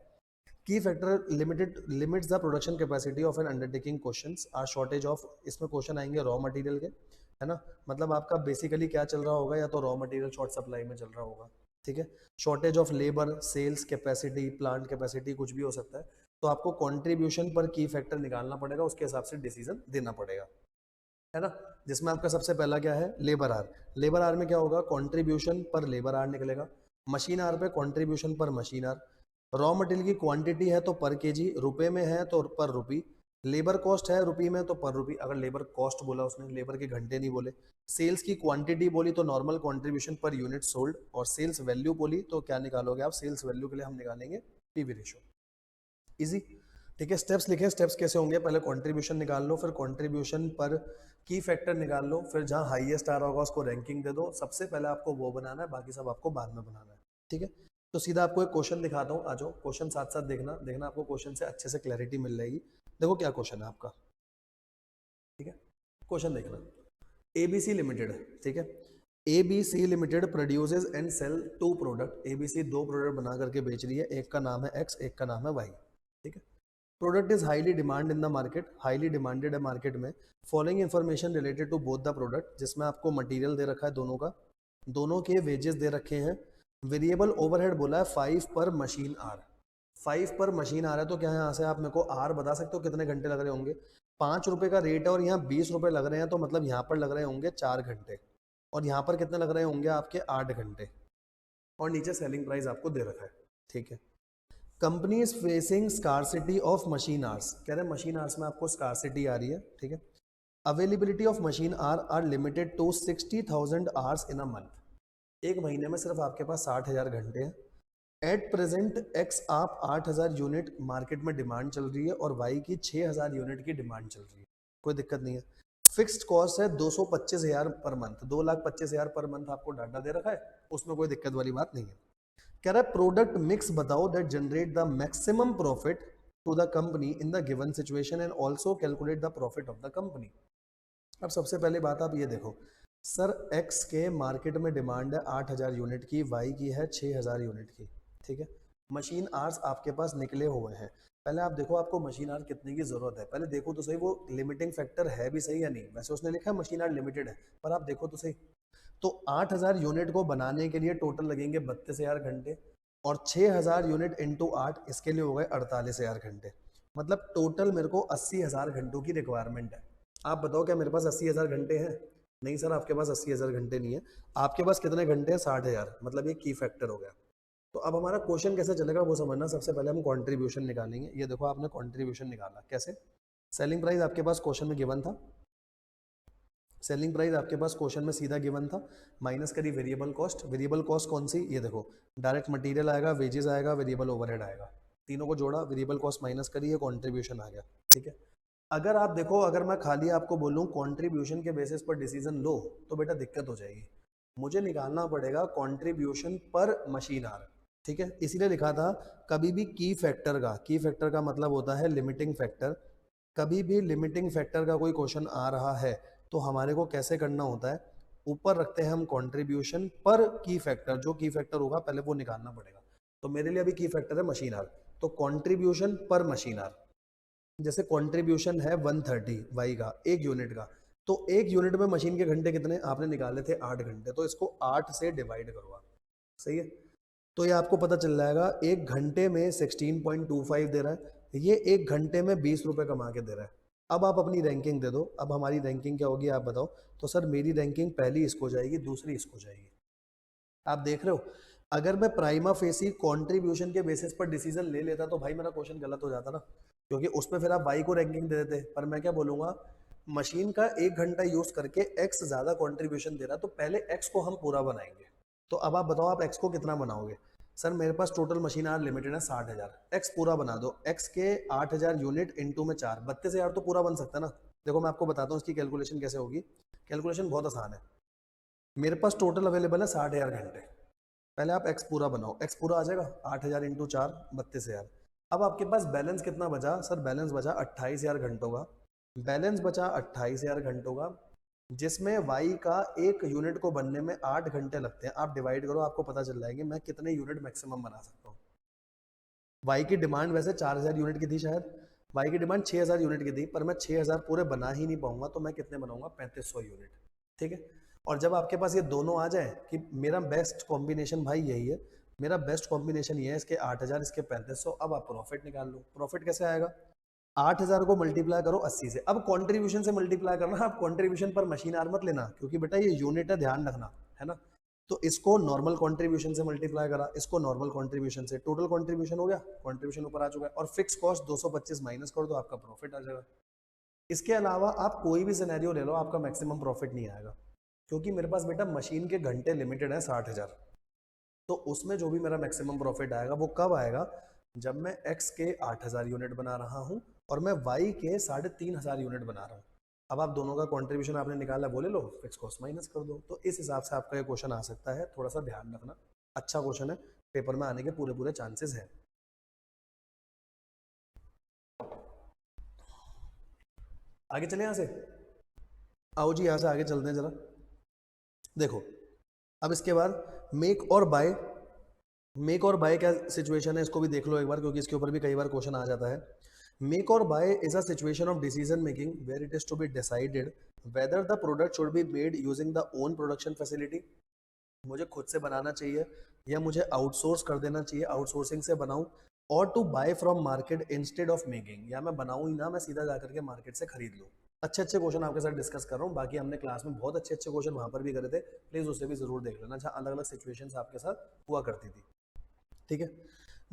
Key factor limits the production capacity of an undertaking questions are shortage of, इसमें क्वेश्चन आएंगे रॉ मटेरियल के, है ना, मतलब आपका बेसिकली क्या चल रहा होगा, या तो रॉ मटेरियल शॉर्ट सप्लाई में चल रहा होगा। ठीक है, shortage of labour, sales capacity, plant capacity, कुछ भी हो सकता है। तो आपको कंट्रीब्यूशन पर की फैक्टर निकालना पड़ेगा, उसके हिसाब से डिसीजन देना पड़ेगा, है ना। जिसमें आपका सबसे पहला क्या है, लेबर आर। लेबर आर में क्या होगा, कंट्रीब्यूशन पर लेबर आर निकलेगा। मशीन आर पे contribution per machine hour. Raw material की क्वांटिटी है तो पर केजी, रुपए में है तो पर रुपी। लेबर कॉस्ट है रुपी में तो पर रुपी, अगर लेबर कॉस्ट बोला उसने, लेबर के घंटे नहीं बोले। सेल्स की क्वांटिटी बोली तो normal contribution per unit sold, और सेल्स वैल्यू बोली तो क्या निकालोगे आप, सेल्स वैल्यू के लिए हम निकालेंगे पीवी रेशो। इजी। ठीक है, स्टेप्स लिखे, स्टेप्स कैसे होंगे, पहले कंट्रीब्यूशन निकाल लो, फिर कंट्रीब्यूशन पर की फैक्टर निकाल लो, फिर जहां हाईएस्ट आ रहा होगा उसको रैंकिंग दे दो। सबसे पहले आपको वो बनाना है, बाकी सब आपको बाद में बनाना है। ठीक है, तो सीधा आपको एक क्वेश्चन दिखाता हूँ, आ जाओ क्वेश्चन साथ साथ देखना, देखना आपको क्वेश्चन से अच्छे से क्लैरिटी मिल जाएगी। देखो क्या क्वेश्चन है आपका। ठीक है, क्वेश्चन देखना, एबीसी लिमिटेड। ठीक है, ABC limited produces and sell two product. ABC दो प्रोडक्ट बना करके बेच रही है, एक का नाम है X, एक का नाम है Y। ठीक है। Product is highly demand in the market, highly demanded है मार्केट में। Following information related to both the product, जिसमें आपको मटेरियल दे रखा है दोनों का, दोनों के वेजेस दे रखे हैं। वेरिएबल ओवरहेड बोला है 5 पर मशीन आर। 5 पर मशीन आर है तो क्या यहाँ से आप मेरे को आर बता सकते हो कितने घंटे लग रहे होंगे? 5 रुपए का रेट है और यहाँ 20 रुपए लग रहे हैं, तो मतलब यहाँ पर लग रहे होंगे 4 घंटे, और यहाँ पर कितने लग रहे होंगे आपके 8 घंटे, और नीचे सेलिंग प्राइस आपको दे रखा है। ठीक है। Company is facing scarcity of machine hours, कह रहे हैं मशीन आर्स में आपको स्कारसिटी आ रही है। ठीक है। Availability of machine hour limited to 60,000 hours in a month, एक महीने में सिर्फ आपके पास 60,000 घंटे हैं। एट प्रेजेंट एक्स आप 8,000 यूनिट मार्केट में डिमांड चल रही है और वाई की 6,000 यूनिट की डिमांड चल रही है, कोई दिक्कत नहीं है। फिक्स्ड कॉस्ट है 225,000 पर मंथ, 2,25,000 पर मंथ आपको डाटा दे रखा है, उसमें कोई दिक्कत वाली बात नहीं है। कह रहा है प्रोडक्ट मिक्स बताओ that generate the maximum profit to the company in the given situation and also calculate the profit of the company. अब सबसे पहले बात आप ये देखो, सर एक्स के मार्केट में डिमांड है 8,000 यूनिट की, वाई की है 6,000 यूनिट की। ठीक है। मशीन आर्स आपके पास निकले हुए हैं। पहले आप देखो आपको मशीन आर कितने की जरूरत है, पहले देखो तो सही वो लिमिटिंग फैक्टर है भी सही या नहीं। वैसे उसने लिखा है मशीन आर लिमिटेड है, पर आप देखो तो सही। तो 8,000 यूनिट को बनाने के लिए टोटल लगेंगे 32,000 घंटे, और 6,000 यूनिट इंटू 8 इसके लिए हो गए 48,000 घंटे। मतलब टोटल मेरे को 80,000 घंटों की रिक्वायरमेंट है। आप बताओ क्या मेरे पास 80,000 घंटे हैं? नहीं सर, आपके पास 80,000 घंटे नहीं है। आपके पास कितने घंटे हैं? 60,000। मतलब ये की फैक्टर हो गया। तो अब हमारा क्वेश्चन कैसे चलेगा वो समझना। सबसे पहले हम कंट्रीब्यूशन निकालेंगे। ये देखो आपने कंट्रीब्यूशन निकाला कैसे? सेलिंग प्राइस आपके पास क्वेश्चन में गिवन था, सेलिंग प्राइस आपके पास क्वेश्चन में सीधा गिवन था, माइनस करी वेरिएबल कॉस्ट। वेरिएबल कॉस्ट कौन सी? ये देखो, डायरेक्ट मटेरियल आएगा, वेजेस आएगा, वेरिएबल ओवरहेड आएगा, तीनों को जोड़ा, वेरिएबल कॉस्ट माइनस करी, ये कंट्रीब्यूशन आ गया। ठीक है। अगर आप देखो, अगर मैं खाली आपको बोलूं कंट्रीब्यूशन के बेसिस पर डिसीजन लो, तो बेटा दिक्कत हो जाएगी। मुझे निकालना पड़ेगा कंट्रीब्यूशन पर मशीन आर। ठीक है। इसीलिए लिखा था कभी भी की फैक्टर का, की फैक्टर का मतलब होता है लिमिटिंग फैक्टर। कभी भी लिमिटिंग फैक्टर का कोई क्वेश्चन आ रहा है तो हमारे को कैसे करना होता है, ऊपर रखते हैं हम कंट्रीब्यूशन पर की फैक्टर, जो की फैक्टर होगा पहले वो निकालना पड़ेगा। तो मेरे लिए अभी की फैक्टर है मशीन आर, तो कंट्रीब्यूशन पर मशीन आर। जैसे कंट्रीब्यूशन है 130 वाई का, एक यूनिट का, तो एक यूनिट में मशीन के घंटे कितने आपने निकाले थे? 8 घंटे, तो इसको 8 से डिवाइड करो आप। सही है। तो ये आपको पता चल जाएगा एक घंटे में 16.25 दे रहा है, ये एक घंटे में 20 रुपए कमा के दे रहा है। अब आप अपनी रैंकिंग दे दो। अब हमारी रैंकिंग क्या होगी आप बताओ? तो सर मेरी रैंकिंग पहली इसको जाएगी, दूसरी इसको जाएगी। आप देख रहे हो, अगर मैं प्राइमा फेसी कंट्रीब्यूशन के बेसिस पर डिसीजन ले लेता तो भाई मेरा क्वेश्चन गलत हो जाता ना, क्योंकि उसमें फिर आप बाई को रैंकिंग दे देते। पर मैं क्या बोलूंगा, मशीन का एक घंटा यूज करके एक्स ज्यादा कंट्रीब्यूशन दे रहा, तो पहले एक्स को हम पूरा बनाएंगे। तो अब आप बताओ आप एक्स को कितना बनाओगे? सर मेरे पास टोटल मशीन आर लिमिटेड है 60,000, एक्स पूरा बना दो। एक्स के 8,000 यूनिट इंटू में 4, 32,000 तो पूरा बन सकता है ना। देखो मैं आपको बताता हूँ इसकी कैलकुलेशन कैसे होगी। कैलकुलेशन बहुत आसान है। मेरे पास टोटल अवेलेबल है 60,000 घंटे। पहले आप एक्स पूरा बनाओ, एक्स पूरा आ जाएगा 8,000 इंटू 4, 32,000। अब आपके पास बैलेंस कितना बचा? सर बैलेंस बचा 28,000 घंटों का। बैलेंस बचा 28,000 घंटों का, जिसमें वाई का एक यूनिट को बनने में 8 घंटे लगते हैं। आप डिवाइड करो, आपको पता चल जाएगी मैं कितने यूनिट मैक्सिमम बना सकता हूँ। वाई की डिमांड वैसे 4,000 यूनिट की थी शायद, वाई की डिमांड 6,000 यूनिट की थी, पर मैं 6,000 पूरे बना ही नहीं पाऊंगा, तो मैं कितने बनाऊंगा? 3500 यूनिट। ठीक है। और जब आपके पास ये दोनों आ जाए कि मेरा बेस्ट कॉम्बिनेशन भाई यही है, मेरा बेस्ट कॉम्बिनेशन ये है, इसके 8,000 इसके 3500, अब आप प्रॉफिट निकाल लो। प्रॉफिट कैसे आएगा? 8,000 को मल्टीप्लाई करो 80 से। अब कंट्रीब्यूशन से मल्टीप्लाई करना, आप कंट्रीब्यूशन पर मशीन आर मत लेना, क्योंकि बेटा ये यूनिट है, ध्यान रखना है ना। तो इसको नॉर्मल कंट्रीब्यूशन से मल्टीप्लाई करा, इसको नॉर्मल कंट्रीब्यूशन से, टोटल कंट्रीब्यूशन हो गया, कंट्रीब्यूशन ऊपर आ चुका है, और फिक्स कॉस्ट 225 माइनस कर दो, आपका प्रॉफिट आ जाएगा। इसके अलावा आप कोई भी सिनेरियो ले लो, आपका मैक्सिमम प्रॉफिट नहीं आएगा, क्योंकि मेरे पास बेटा मशीन के घंटे लिमिटेड है 60,000। तो उसमें जो भी मेरा मैक्सिमम प्रॉफिट आएगा वो कब आएगा? जब मैं एक्स के 8,000 यूनिट बना रहा हूँ और मैं वाई के 3,500 यूनिट बना रहा हूँ। अब आप दोनों का कंट्रीब्यूशन आपने निकाला, बोले लो, फिक्स कॉस्ट माइनस कर दो। तो इस हिसाब से आपका ये क्वेश्चन आ सकता है, थोड़ा सा ध्यान रखना। अच्छा क्वेश्चन है, पेपर में आने के पूरे पूरे चांसेस हैं। आगे चले यहाँ से, आओ जी यहाँ से आगे चलते हैं जरा। देखो अब इसके बाद मेक और बाय। मेक और बाय क्या सिचुएशन है, इसको भी देख लो एक बार, क्योंकि इसके ऊपर भी कई बार क्वेश्चन आ जाता है। मेक और buy is a situation of decision making where it is to be decided whether the product should be made using the own production facility, मुझे खुद से बनाना चाहिए या मुझे आउटसोर्स कर देना चाहिए, आउटसोर्सिंग से बनाऊं, और to buy from market instead of making, या मैं बनाऊं ही ना, मैं सीधा जाकर के मार्केट से खरीद लूं। अच्छे अच्छे क्वेश्चन आपके साथ डिस्कस कर रहा हूँ, बाकी हमने क्लास में बहुत अच्छे अच्छे क्वेश्चन वहां पर भी करे थे, प्लीज उसे भी जरूर देख लेना जहाँ अलग अलग सिचुएशंस आपके साथ हुआ करती थी। ठीक है।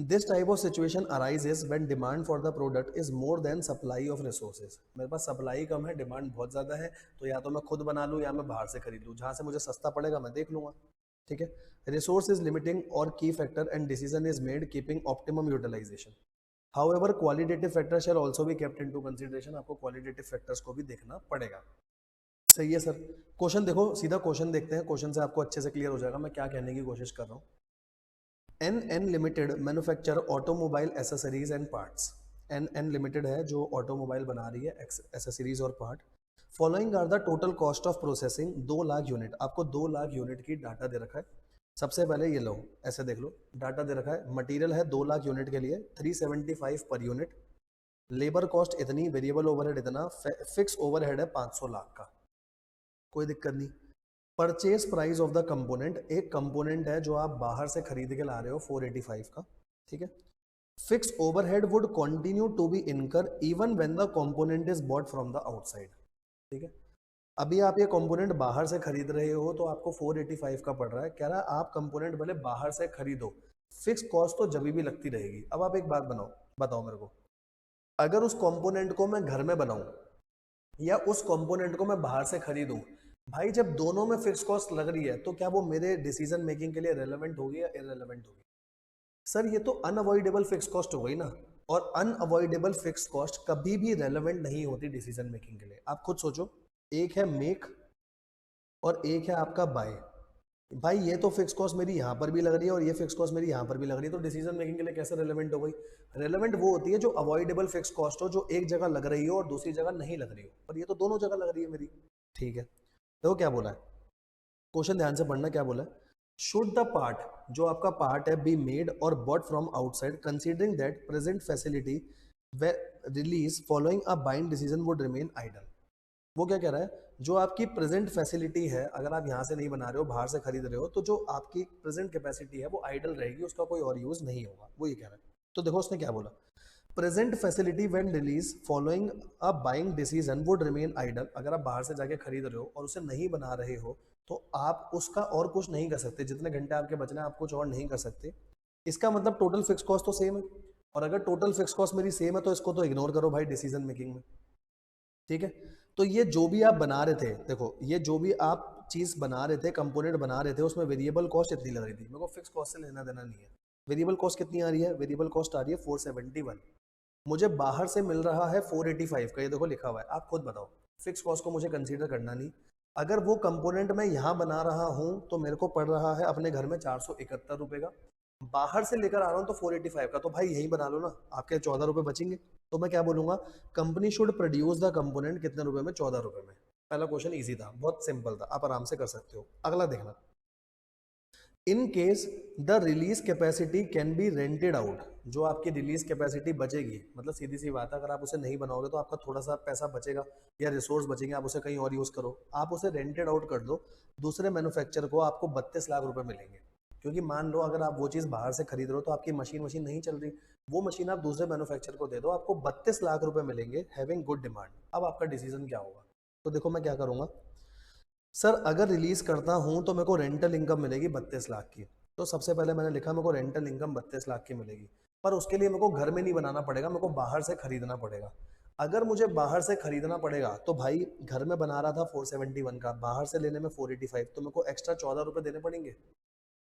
This type of situation arises when demand for the product is more than supply of resources, मेरे पास सप्लाई कम है, डिमांड बहुत ज्यादा है, तो या तो मैं खुद बना लूं या मैं बाहर से खरीद लूं, जहां से मुझे सस्ता पड़ेगा मैं देख लूंगा। ठीक है। रिसोर्स इज लिमिटिंग और की factor and decision is made keeping optimum utilisation. However qualitative factor shall also be kept into consideration, आपको क्वालिटेटिव फैक्टर्स को भी देखना पड़ेगा। सही है सर। क्वेश्चन देखो, सीधा क्वेश्चन देखते हैं, क्वेश्चन से आपको अच्छे से क्लियर हो जाएगा मैं क्या कहने की कोशिश कर रहा हूँ। N limited manufacture automobile accessories and parts. N limited है जो ऑटोमोबाइल बना रही है एसेसरीज और part. Following are the total cost of processing, 2 lakh unit, आपको 2 लाख यूनिट की डाटा दे रखा है। सबसे पहले ये लो, ऐसे देख लो, डाटा दे रखा है, मटेरियल है 2 लाख यूनिट के लिए 375 पर यूनिट, लेबर कॉस्ट इतनी, वेरिएबल ओवरहेड इतना, फिक्स ओवरहेड है 500 लाख का, कोई दिक्कत नहीं। Purchase price of the component, एक कंपोनेंट है जो आप बाहर से खरीद के ला रहे हो 485 का। ठीक है। Fix overhead would continue to be incur even when the component is bought from the outside. ठीक है। अभी आप ये कंपोनेंट बाहर से खरीद रहे हो तो आपको 485 का पड़ रहा है, कह रहा है आप कंपोनेंट भले बाहर से खरीदो, फिक्स कॉस्ट तो जब भी लगती रहेगी। अब आप एक बात बताओ मेरे को, अगर उस कंपोनेंट को मैं घर में बनाऊं या उस कंपोनेंट को मैं बाहर से खरीदूं, भाई जब दोनों में फिक्स कॉस्ट लग रही है तो क्या वो मेरे डिसीजन मेकिंग के लिए रेलेवेंट होगी या इररेलेवेंट होगी? सर ये तो अनअवॉइडेबल फिक्स कॉस्ट हो गई ना, और अनअवॉइडेबल फिक्स कॉस्ट कभी भी रेलेवेंट नहीं होती डिसीजन मेकिंग के लिए। आप खुद सोचो, एक है मेक और एक है आपका बाय। भाई ये तो फिक्स कॉस्ट मेरी यहाँ पर भी लग रही है और ये फिक्स कॉस्ट मेरी यहाँ पर भी लग रही है, तो डिसीजन मेकिंग के लिए कैसे रेलेवेंट हो गई? रेलेवेंट वो होती है जो अवॉइडेबल फिक्स कॉस्ट हो, जो एक जगह लग रही हो और दूसरी जगह नहीं लग रही हो, पर ये तो दोनों जगह लग रही है मेरी। ठीक है। देखो क्या बोला है, क्वेश्चन ध्यान से पढ़ना, क्या बोला है, शुड द पार्ट, जो आपका पार्ट है, बी मेड और bought from outside considering that present facility release following a buying decision would remain idle. वो क्या कह रहा है, जो आपकी प्रेजेंट फैसिलिटी है, अगर आप यहाँ से नहीं बना रहे हो, बाहर से खरीद रहे हो, तो जो आपकी प्रेजेंट कैपेसिटी है वो आइडल रहेगी, उसका कोई और यूज नहीं होगा, वो ये कह रहा है। तो देखो उसने क्या बोला, present facility when release following a buying decision would remain idle, अगर आप बाहर से जाके खरीद रहे हो और उसे नहीं बना रहे हो तो आप उसका और कुछ नहीं कर सकते, जितने घंटे आपके बचने आप कुछ और नहीं कर सकते। इसका मतलब टोटल फिक्स कॉस्ट तो सेम है, और अगर टोटल फिक्स कॉस्ट मेरी सेम है तो इसको तो इग्नोर करो भाई डिसीजन मेकिंग में। ठीक है। तो ये जो भी आप बना रहे थे, देखो ये जो भी आप चीज बना रहे थे, कंपोनेंट बना रहे थे, उसमें वेरिएबल कॉस्ट इतनी लग रही थी, मेरे को फिक्स कॉस्ट से लेना देना नहीं है। वेरिएबल कॉस्ट कितनी आ रही है? वेरिएबल कॉस्ट आ रही है 471, मुझे बाहर से मिल रहा है 485 का, ये देखो लिखा हुआ है, आप खुद बताओ। फिक्स कॉस्ट को मुझे कंसीडर करना नहीं। अगर वो कंपोनेंट मैं यहाँ बना रहा हूँ तो मेरे को पड़ रहा है अपने घर में 471 रुपए का, बाहर से लेकर आ रहा हूँ तो 485 का, तो भाई यही बना लो ना, आपके 14 रुपए बचेंगे। तो मैं क्या बोलूंगा, company should produce the component कितने रुपए में? 14 रुपए में। पहला क्वेश्चन इजी था, बहुत सिंपल था, आप आराम से कर सकते हो। अगला देखना, in case the release capacity can be rented out, जो आपकी रिलीज कैपेसिटी बचेगी, मतलब सीधी सी बात है, अगर आप उसे नहीं बनाओगे तो आपका थोड़ा सा पैसा बचेगा या रिसोर्स बचेंगे, आप उसे कहीं और यूज करो, आप उसे रेंटेड आउट कर दो दूसरे मैन्युफैक्चर को, आपको 32 लाख रुपए मिलेंगे। क्योंकि मान लो अगर आप वो चीज़ बाहर से खरीद रहे हो तो आपकी मशीन नहीं चल रही, वो मशीन आप दूसरे मैन्युफैक्चर को दे दो, आपको 32 लाख रुपए मिलेंगे हैविंग गुड डिमांड। अब आपका डिसीजन क्या होगा? तो देखो मैं क्या करूंगा, सर अगर रिलीज करता हूं तो मेरे को रेंटल इनकम मिलेगी 32 लाख की, तो सबसे पहले मैंने लिखा मेरे को रेंटल इनकम 32 लाख की मिलेगी, पर उसके लिए मेरे को घर में नहीं बनाना पड़ेगा, मेरे को बाहर से खरीदना पड़ेगा। अगर मुझे बाहर से खरीदना पड़ेगा तो भाई घर में बना रहा था 471 का, बाहर से लेने में 485, तो मेरे को एक्स्ट्रा 14 रुपए देने पड़ेंगे।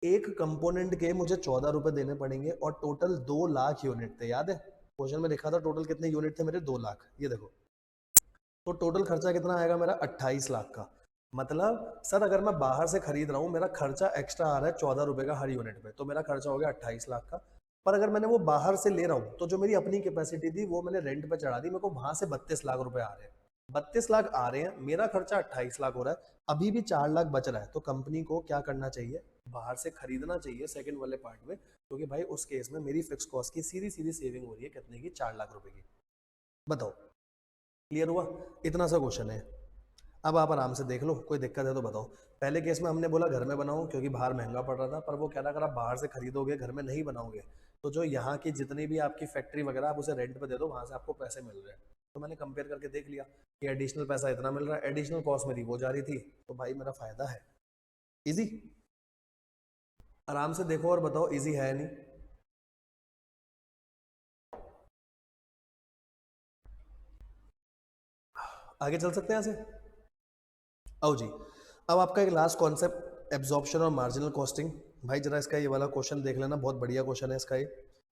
एक कंपोनेंट के मुझे 14 रुपए देने पड़ेंगे, और टोटल 2 लाख यूनिट थे, याद है क्वेश्चन में लिखा था टोटल कितने यूनिट थे मेरे? 2 लाख, ये देखो। तो टोटल खर्चा कितना आएगा मेरा? 28 लाख का। मतलब सर अगर मैं बाहर से खरीद रहा हूँ, मेरा खर्चा एक्स्ट्रा आ रहा है 14 रुपए का हर यूनिट पे, तो मेरा खर्चा हो गया 28 लाख का। पर अगर मैंने वो बाहर से ले रहा हूँ तो जो मेरी अपनी कैपेसिटी थी वो मैंने रेंट पे चढ़ा दी, मेरे को वहां से 32 लाख रुपए आ रहे हैं। 32 लाख आ रहे हैं, मेरा खर्चा 28 लाख हो रहा है, अभी भी 4 लाख बच रहा है, तो कंपनी को क्या करना चाहिए, बाहर से खरीदना चाहिए सेकंड वाले पार्ट में, क्योंकि भाई उस केस में मेरी फिक्स कॉस्ट की सीधी सीधी सेविंग हो रही है कितने की, 4 लाख रुपए की। बताओ, क्लियर हुआ? इतना सा क्वेश्चन है। अब आप आराम से देख लो, कोई दिक्कत है तो बताओ। पहले केस में हमने बोला घर में बनाओ क्योंकि बाहर महंगा पड़ रहा था, पर वो कह रहा अगर आप बाहर से खरीदोगे घर में नहीं बनाओगे तो जो यहाँ की जितनी भी आपकी फैक्ट्री वगैरह आप उसे रेंट पे दे दो, वहां से आपको पैसे मिल रहे हैं। तो मैंने कंपेयर करके देख लिया कि एडिशनल पैसा इतना मिल रहा है, एडिशनल कॉस्ट मेरी वो जा रही थी, तो भाई मेरा फायदा है। इजी, आराम से देखो और बताओ इजी है नहीं। आगे चल सकते हैं यहाँ से? आओ जी, अब आपका एक लास्ट कॉन्सेप्ट, एब्जॉर्प्शन और मार्जिनल कॉस्टिंग। भाई जरा इसका ये वाला क्वेश्चन देख लेना, बहुत बढ़िया क्वेश्चन है इसका ये,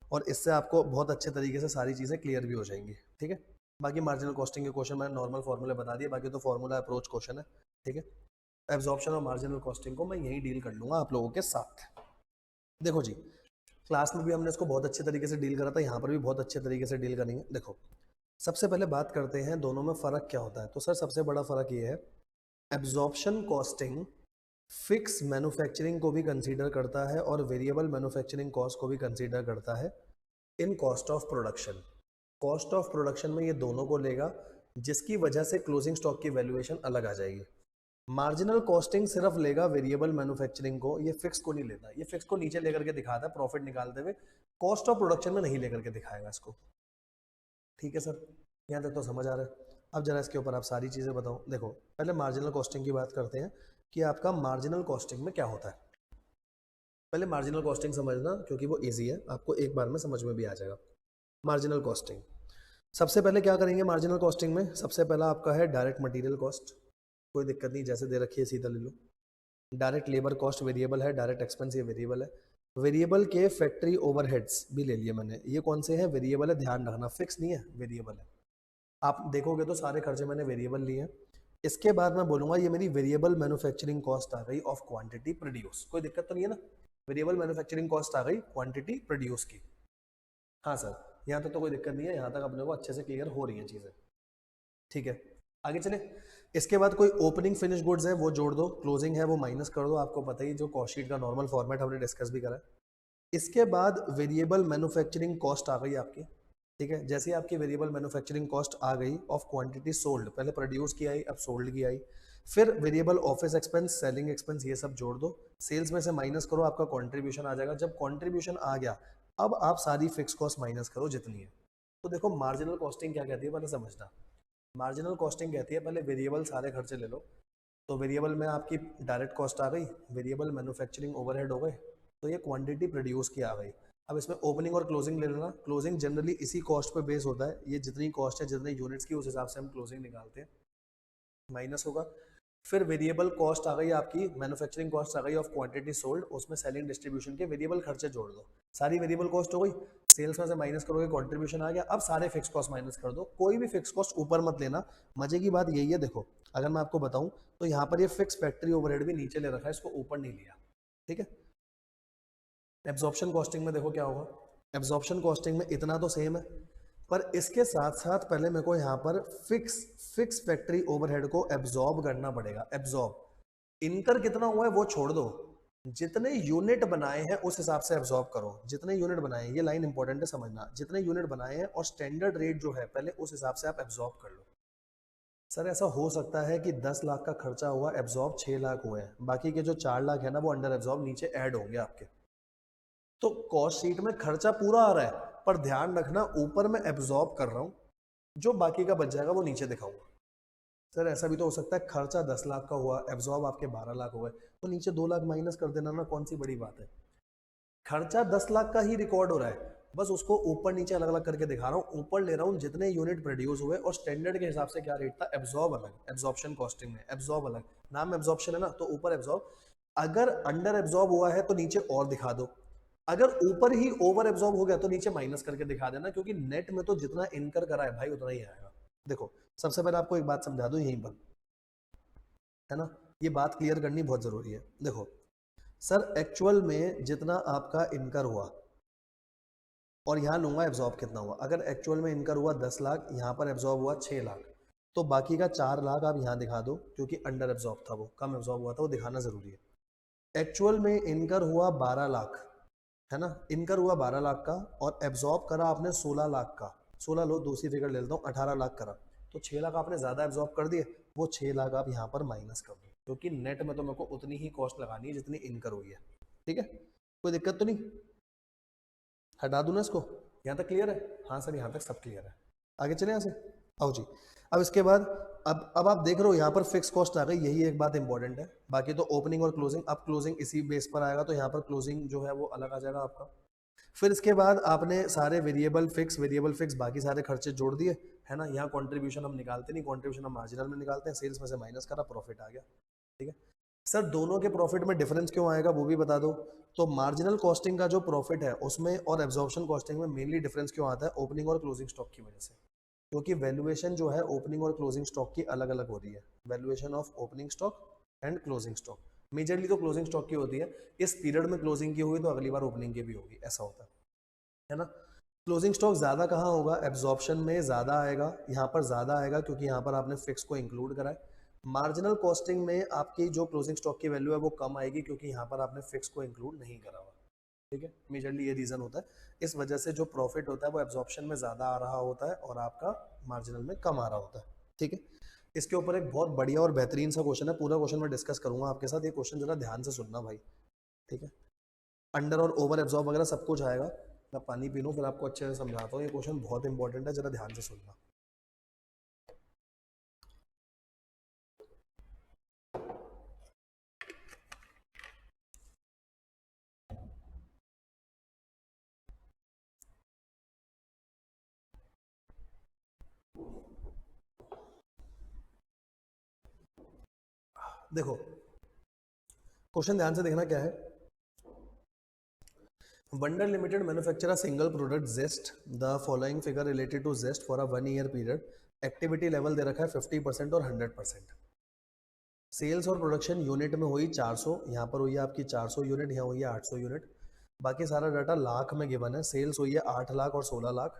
और इससे आपको बहुत अच्छे तरीके से सारी चीज़ें क्लियर भी हो जाएंगी, ठीक है। बाकी मार्जिनल कॉस्टिंग के क्वेश्चन मैंने नॉर्मल फॉर्मूले बता दिए, बाकी तो फॉर्मूला अप्रोच क्वेश्चन है, ठीक है। एब्जॉर्प्शन और मार्जिनल कॉस्टिंग को मैं यही डील कर लूंगा आप लोगों के साथ। देखो जी, क्लास में भी हमने इसको बहुत अच्छे तरीके से डील करा था, यहाँ पर भी बहुत अच्छे तरीके से डील करेंगे। देखो, सबसे पहले बात करते हैं दोनों में फ़र्क क्या होता है। तो सर सबसे बड़ा फ़र्क ये है, एब्जॉर्प्शन कॉस्टिंग फिक्स मैन्युफैक्चरिंग को भी कंसीडर करता है और वेरिएबल मैन्युफैक्चरिंग कॉस्ट को भी कंसीडर करता है in cost of production. Cost of production में ये दोनों को लेगा, जिसकी वजह से क्लोजिंग स्टॉक की वैल्यूएशन अलग आ जाएगी। मार्जिनल कॉस्टिंग सिर्फ लेगा वेरिएबल मैन्युफैक्चरिंग को, ये फिक्स को नहीं लेता। ये फिक्स को नीचे लेकर के दिखाता है प्रॉफिट निकालते हुए, कॉस्ट ऑफ प्रोडक्शन में नहीं लेकर के दिखाएगा इसको। ठीक है सर, यहाँ तक तो समझ आ रहा है। अब जरा इसके ऊपर आप सारी चीज़ें बताओ। देखो, पहले मार्जिनल कॉस्टिंग की बात करते हैं कि आपका मार्जिनल कॉस्टिंग में क्या होता है। पहले मार्जिनल कॉस्टिंग समझना, क्योंकि वो इजी है, आपको एक बार में समझ में भी आ जाएगा। मार्जिनल कॉस्टिंग, सबसे पहले क्या करेंगे मार्जिनल कॉस्टिंग में, सबसे पहला आपका है डायरेक्ट मटेरियल कॉस्ट। कोई दिक्कत नहीं, जैसे दे रखी है सीधा ले लो। डायरेक्ट लेबर कॉस्ट वेरिएबल है, डायरेक्ट एक्सपेंस ये वेरिएबल है। वेरिएबल के फैक्ट्री ओवरहेड्स भी ले लिए मैंने, ये कौन से हैं, वेरिएबल है, ध्यान रखना, फिक्स नहीं है, वेरिएबल है। आप देखोगे तो सारे खर्चे मैंने वेरिएबल लिए हैं। इसके बाद मैं बोलूंगा ये मेरी वेरिएबल मैन्युफैक्चरिंग कॉस्ट आ गई ऑफ क्वांटिटी प्रोड्यूस। कोई दिक्कत तो नहीं है ना, वेरिएबल मैन्युफैक्चरिंग कॉस्ट आ गई क्वांटिटी प्रोड्यूस की। हाँ सर, यहाँ तक तो कोई दिक्कत नहीं है, यहाँ तक अपने को अच्छे से क्लियर हो रही हैं चीज़ें, ठीक है। आगे चले, इसके बाद कोई ओपनिंग फिनिश गुड्स है वो जोड़ दो, क्लोजिंग है वो माइनस कर दो, आपको पता ही जो कॉस्ट शीट का नॉर्मल फॉर्मेट हमने डिस्कस भी करा है। इसके बाद वेरिएबल मैन्युफैक्चरिंग कॉस्ट आ गई आपकी, ठीक है। जैसे ही आपकी वेरिएबल मैन्युफैक्चरिंग कॉस्ट आ गई ऑफ क्वांटिटी सोल्ड, पहले प्रोड्यूस की आई अब सोल्ड की आई, फिर variable office expense, selling expense, ये सब जोड़ दो, सेल्स में से माइनस करो, आपका कंट्रीब्यूशन आ जाएगा। जब कंट्रीब्यूशन आ गया, अब आप सारी फिक्स कॉस्ट माइनस करो जितनी है। तो देखो मार्जिनल कॉस्टिंग क्या कहती है पहले समझना। मार्जिनल कॉस्टिंग कहती है पहले वेरिएबल सारे खर्चे ले लो, तो वेरिएबल में आपकी डायरेक्ट कॉस्ट आ गई, वेरिएबल मैन्युफैक्चरिंग ओवरहेड हो गए, तो ये क्वांटिटी प्रोड्यूस की आ गई। अब इसमें ओपनिंग और क्लोजिंग ले लेना, क्लोजिंग जनरली इसी कॉस्ट पे बेस होता है, ये जितनी कॉस्ट है जितने यूनिट्स की उस हिसाब से हम क्लोजिंग निकालते हैं, माइनस होगा। फिर वेरिएबल कॉस्ट आ गई आपकी, मैन्युफैक्चरिंग कॉस्ट आ गई ऑफ क्वांटिटी सोल्ड, उसमें सेलिंग डिस्ट्रीब्यूशन के वेरिएबल खर्चे जोड़ दो, सारी वेरिएबल कॉस्ट हो गई, सेल्स में से माइनस करोगे कंट्रीब्यूशन आ गया, अब सारे फिक्स कॉस्ट माइनस कर दो, कोई भी फिक्स कॉस्ट ऊपर मत लेना। मजे की बात यही है, देखो अगर मैं आपको बताऊं तो यहाँ पर ये फिक्स फैक्ट्री ओवरहेड भी नीचे ले रखा है, इसको ऊपर नहीं लिया, ठीक है। एब्जॉर्प्शन कॉस्टिंग में देखो क्या होगा, एब्जॉर्प्शन कॉस्टिंग में इतना तो सेम है, पर इसके साथ साथ पहले मेरे को यहाँ पर फिक्स फिक्स फैक्ट्री ओवरहेड को एब्जॉर्ब करना पड़ेगा। एब्जॉर्ब इनकर कितना हुआ है वो छोड़ दो, जितने यूनिट बनाए हैं उस हिसाब से एब्जॉर्ब करो। जितने यूनिट बनाए हैं, ये लाइन इंपॉर्टेंट है समझना, जितने यूनिट बनाए हैं और स्टैंडर्ड रेट जो है पहले उस हिसाब से आप एब्जॉर्ब कर लो। सर ऐसा हो सकता है कि 10 लाख का खर्चा हुआ, एब्जॉर्ब 6 लाख हुए हैं, बाकी के जो 4 लाख है ना वो अंडर एब्जॉर्ब नीचे ऐड होंगे आपके। तो कॉस्ट शीट में खर्चा पूरा आ रहा है, पर ध्यान रखना ऊपर मैं एब्जॉर्ब कर रहा हूँ, जो बाकी का बच जाएगा वो नीचे दिखाऊंगा। सर ऐसा भी तो हो सकता है खर्चा 10 लाख का हुआ, एब्जॉर्ब आपके 12 लाख हो गए, तो नीचे 2 लाख माइनस कर देना ना, कौन सी बड़ी बात है। खर्चा 10 लाख का ही रिकॉर्ड हो रहा है, बस उसको ऊपर नीचे अलग अलग करके दिखा रहा हूँ। ऊपर ले रहा हूँ जितने यूनिट प्रोड्यूस हुए और स्टैंडर्ड के हिसाब से क्या रेट था, एब्जॉर्ब अलग, एब्जॉर्प्शन कॉस्टिंग में एब्जॉर्ब अलग, नाम एब्जॉर्प्शन है ना तो ऊपर एब्जॉर्ब। अगर अंडर एब्जॉर्ब हुआ है तो नीचे और दिखा दो, अगर ऊपर ही ओवर एब्जॉर्ब हो गया तो नीचे माइनस करके दिखा देना, क्योंकि नेट में तो जितना इनकर करा है भाई उतना ही आएगा। देखो सबसे पहले आपको एक बात समझा दूं यहीं पर, है ना, ये बात क्लियर करनी बहुत जरूरी है। देखो सर एक्चुअल में जितना आपका इनकर हुआ और यहाँ लूंगा एब्जॉर्ब कितना हुआ, अगर एक्चुअल में इनकर हुआ 10 लाख, यहाँ पर एब्जॉर्ब हुआ 6 लाख, तो बाकी का 4 लाख आप यहाँ दिखा दो, क्योंकि अंडर एब्जॉर्ब था, वो कम एब्जॉर्ब हुआ था, वो दिखाना जरूरी है। एक्चुअल में इनकर हुआ 12 लाख, है ना, इनकर हुआ 12 लाख का, और एब्जॉर्ब करा आपने 16 लाख का। 16 लो, दूसरी फिगर ले लेता हूँ, 18 लाख करा, तो 6 लाख आपने ज्यादा एब्जॉर्ब कर दिए, वो 6 लाख आप यहाँ पर माइनस कर दो, क्योंकि नेट में तो मेरे को उतनी ही कॉस्ट लगानी है जितनी इनकर हुई है। ठीक है, कोई दिक्कत तो नहीं? हटा दूं ना इसको? यहाँ तक क्लियर है? हाँ सर, यहाँ तक सब क्लियर है। आगे चले यहाँ से, आओ जी। अब इसके बाद अब आप देख रहे हो यहाँ पर फिक्स कॉस्ट आ गई, यही एक बात इंपॉर्टेंट है। बाकी तो ओपनिंग और क्लोजिंग, अब क्लोजिंग इसी बेस पर आएगा, तो यहाँ पर क्लोजिंग जो है वो अलग आ जाएगा आपका। फिर इसके बाद आपने सारे वेरिएबल फिक्स बाकी सारे खर्चे जोड़ दिए, है ना। यहाँ कॉन्ट्रीब्यूशन हम निकालते नहीं, कॉन्ट्रीब्यूशन हम मार्जिनल में निकालते हैं, सेल्स में से माइनस करा, प्रॉफिट आ गया। ठीक है सर, दोनों के प्रॉफिट में डिफरेंस क्यों आएगा वो भी बता दो। तो मार्जिनल कॉस्टिंग का जो प्रॉफिट है उसमें और एब्जॉर्प्शन कॉस्टिंग में मेनली डिफरेंस क्यों आता है? ओपनिंग और क्लोजिंग स्टॉक की वजह से, क्योंकि वैल्यूएशन जो है ओपनिंग और क्लोजिंग स्टॉक की अलग अलग हो रही है। Valuation of opening stock and closing stock, majorly तो क्लोजिंग स्टॉक की होती है। इस पीरियड में क्लोजिंग की हुई तो अगली बार ओपनिंग की भी होगी, ऐसा होता है ना। क्लोजिंग स्टॉक ज्यादा कहाँ होगा? एब्जॉर्प्शन में ज्यादा आएगा, यहाँ पर ज्यादा आएगा क्योंकि यहाँ पर आपने फिक्स को इंक्लूड करा है। मार्जिनल कॉस्टिंग में आपकी जो क्लोजिंग स्टॉक की वैल्यू है वो कम आएगी, क्योंकि यहाँ पर आपने फिक्स को इंक्लूड नहीं करा हुआ। ठीक है, मेजरली ये रीजन होता है। इस वजह से जो प्रॉफिट होता है वो एब्जॉर्प्शन में ज्यादा आ रहा होता है और आपका मार्जिनल में कम आ रहा होता है। ठीक है, इसके ऊपर एक बहुत बढ़िया और बेहतरीन सा क्वेश्चन है, पूरा क्वेश्चन मैं डिस्कस करूंगा आपके साथ। ये क्वेश्चन जरा ध्यान से सुनना भाई। ठीक है, अंडर और ओवर एब्जॉर्ब वगैरह सब कुछ आएगा। मैं पानी पी लूँ फिर आपको अच्छे से समझाता हूँ। ये क्वेश्चन बहुत इंपॉर्टेंट है, जरा ध्यान से सुनना। देखो क्वेश्चन ध्यान से देखना क्या है। Wonder limited manufacture a single product zest, the following figure related to zest for a 1 year period. Activity level दे रखा है 50% और 100%। सेल्स और प्रोडक्शन यूनिट में हुई 400, यहाँ पर हुई है आपकी 400 यूनिट, यहाँ हुई है 800 यूनिट। बाकी सारा डाटा लाख में गिवन है। सेल्स हुई है 8 लाख और 16 लाख,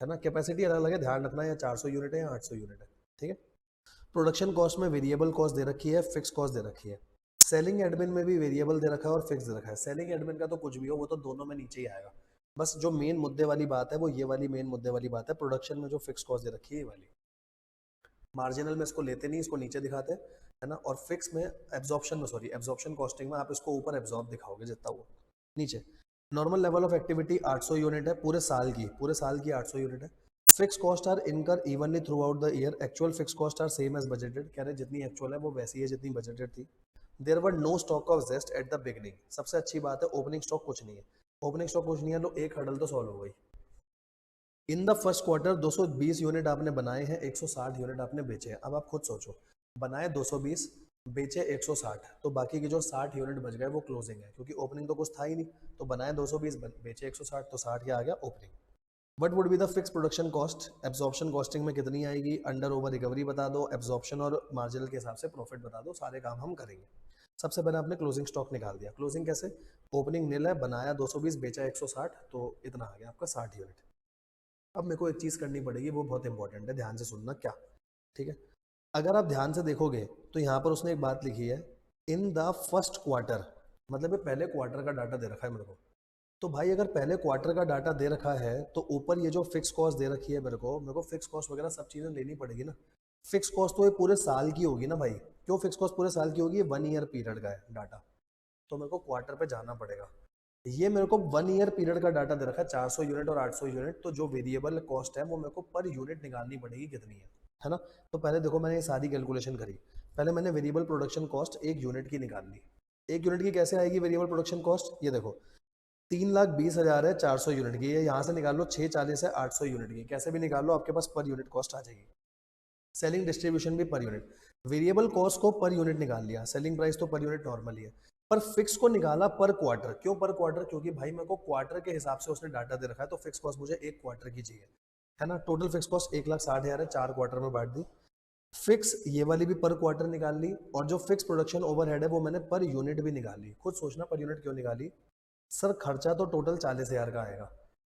है ना। कैपेसिटी अलग अलग है, ध्यान रखना, या 400 यूनिट है या 800 यूनिट है। ठीक है, प्रोडक्शन कॉस्ट में वेरिएबल कॉस्ट दे रखी है, फिक्स कॉस्ट दे रखी है। सेलिंग एडमिन में भी वेरिएबल दे रखा है और फिक्स दे रखा है। सेलिंग एडमिन का तो कुछ भी हो, वो तो दोनों में नीचे ही आएगा। बस जो मेन मुद्दे वाली बात है वो ये वाली मेन मुद्दे वाली बात है, प्रोडक्शन में जो फिक्स कॉस्ट दे रखी है ये वाली। मार्जिनल में इसको लेते नहीं, इसको नीचे दिखाते हैं, है ना। और फिक्स में एब्जॉर्प्शन में, सॉरी एब्जॉर्प्शन कॉस्टिंग में आप इसको ऊपर एब्जॉर्ब दिखाओगे जितना वो नीचे। Normal level of activity 800 unit है पूरे साल की, पूरे साल की 800 यूनिट है। Fix cost are incur evenly throughout the year, actual fix cost are same as budgeted. कह रहे जितनी एक्चुअल है वो वैसी है जितनी बजटेड थी। There were no stock of zest at the beginning. सबसे अच्छी बात है, ओपनिंग स्टॉक कुछ नहीं है। ओपनिंग स्टॉक कुछ नहीं है तो एक हडल तो सॉल्व हो गई। In the first quarter 220 unit आपने बनाए हैं, 160 यूनिट आपने बेचे हैं। अब आप खुद सोचो, बनाए 220, बेचे 160, तो बाकी की जो 60 यूनिट बच गए वो क्लोजिंग है, क्योंकि ओपनिंग तो कुछ था ही नहीं। तो बनाए 220, बेचे 160, तो 60 क्या आ गया? Opening. What would be the fix production cost? Absorption costing में कितनी आएगी? अंडर ओवर रिकवरी बता दो, एब्जॉर्प्शन और मार्जिनल के हिसाब से प्रॉफिट बता दो, सारे काम हम करेंगे। सबसे पहले आपने क्लोजिंग स्टॉक निकाल दिया। क्लोजिंग कैसे? ओपनिंग नील है, बनाया 220, बेचा 160, तो इतना आ गया आपका 60 यूनिट। अब मेरे को एक चीज़ करनी पड़ेगी, वो बहुत इंपॉर्टेंट है, ध्यान से सुनना क्या। ठीक है, अगर आप ध्यान से देखोगे तो यहाँ पर उसने एक बात लिखी है, इन द फर्स्ट क्वार्टर, मतलब ये पहले क्वार्टर का डाटा दे रखा है मेरे को। तो भाई अगर पहले क्वार्टर का डाटा दे रखा है तो ऊपर ये जो फिक्स कॉस्ट दे रखी है मेरे को फिक्स कॉस्ट वगैरह सब चीज़ें लेनी पड़ेगी ना। फिक्स कॉस्ट तो ये पूरे साल की होगी ना भाई। क्यों फिक्स कॉस्ट पूरे साल की होगी? ये 1 ईयर पीरियड का है डाटा, तो मेरे को क्वार्टर पे जाना पड़ेगा। ये मेरे को 1 ईयर पीरियड का डाटा दे रखा है, 400 यूनिट और 800 यूनिट। तो जो वेरिएबल कॉस्ट है वो मेरे को पर यूनिट निकालनी पड़ेगी कितनी है ना। तो पहले देखो मैंने ये सारी कैलकुलेशन करी। पहले मैंने वेरिएबल प्रोडक्शन कॉस्ट एक यूनिट की निकाल ली। एक यूनिट की कैसे आएगी वेरिएबल प्रोडक्शन कॉस्ट? ये देखो 3,20,000 है 400 यूनिट की, ये यहाँ से निकाल लो 640 है 800 यूनिट की, कैसे भी निकाल लो आपके पास पर यूनिट कॉस्ट आ जाएगी। सेलिंग डिस्ट्रीब्यूशन भी पर यूनिट। वेरिएबल कॉस्ट को पर यूनिट निकाल लिया, सेलिंग प्राइस तो पर यूनिट नॉर्मली है, पर फिक्स को निकाला पर क्वार्टर। क्यों पर क्वार्टर? क्योंकि भाई मेरे को क्वार्टर के हिसाब से उसने डाटा दे रखा है, तो फिक्स कॉस्ट मुझे एक क्वार्टर की चाहिए, है ना। टोटल फिक्स कॉस्ट 1,60,000 है, 4 क्वार्टर में बांट दी। फिक्स ये वाली भी पर क्वार्टर निकाल ली, और जो फिक्स प्रोडक्शन ओवरहेड है वो मैंने पर यूनिट भी निकाल ली। खुद सोचना पर यूनिट क्यों निकाली। सर खर्चा तो टोटल 40,000 का आएगा,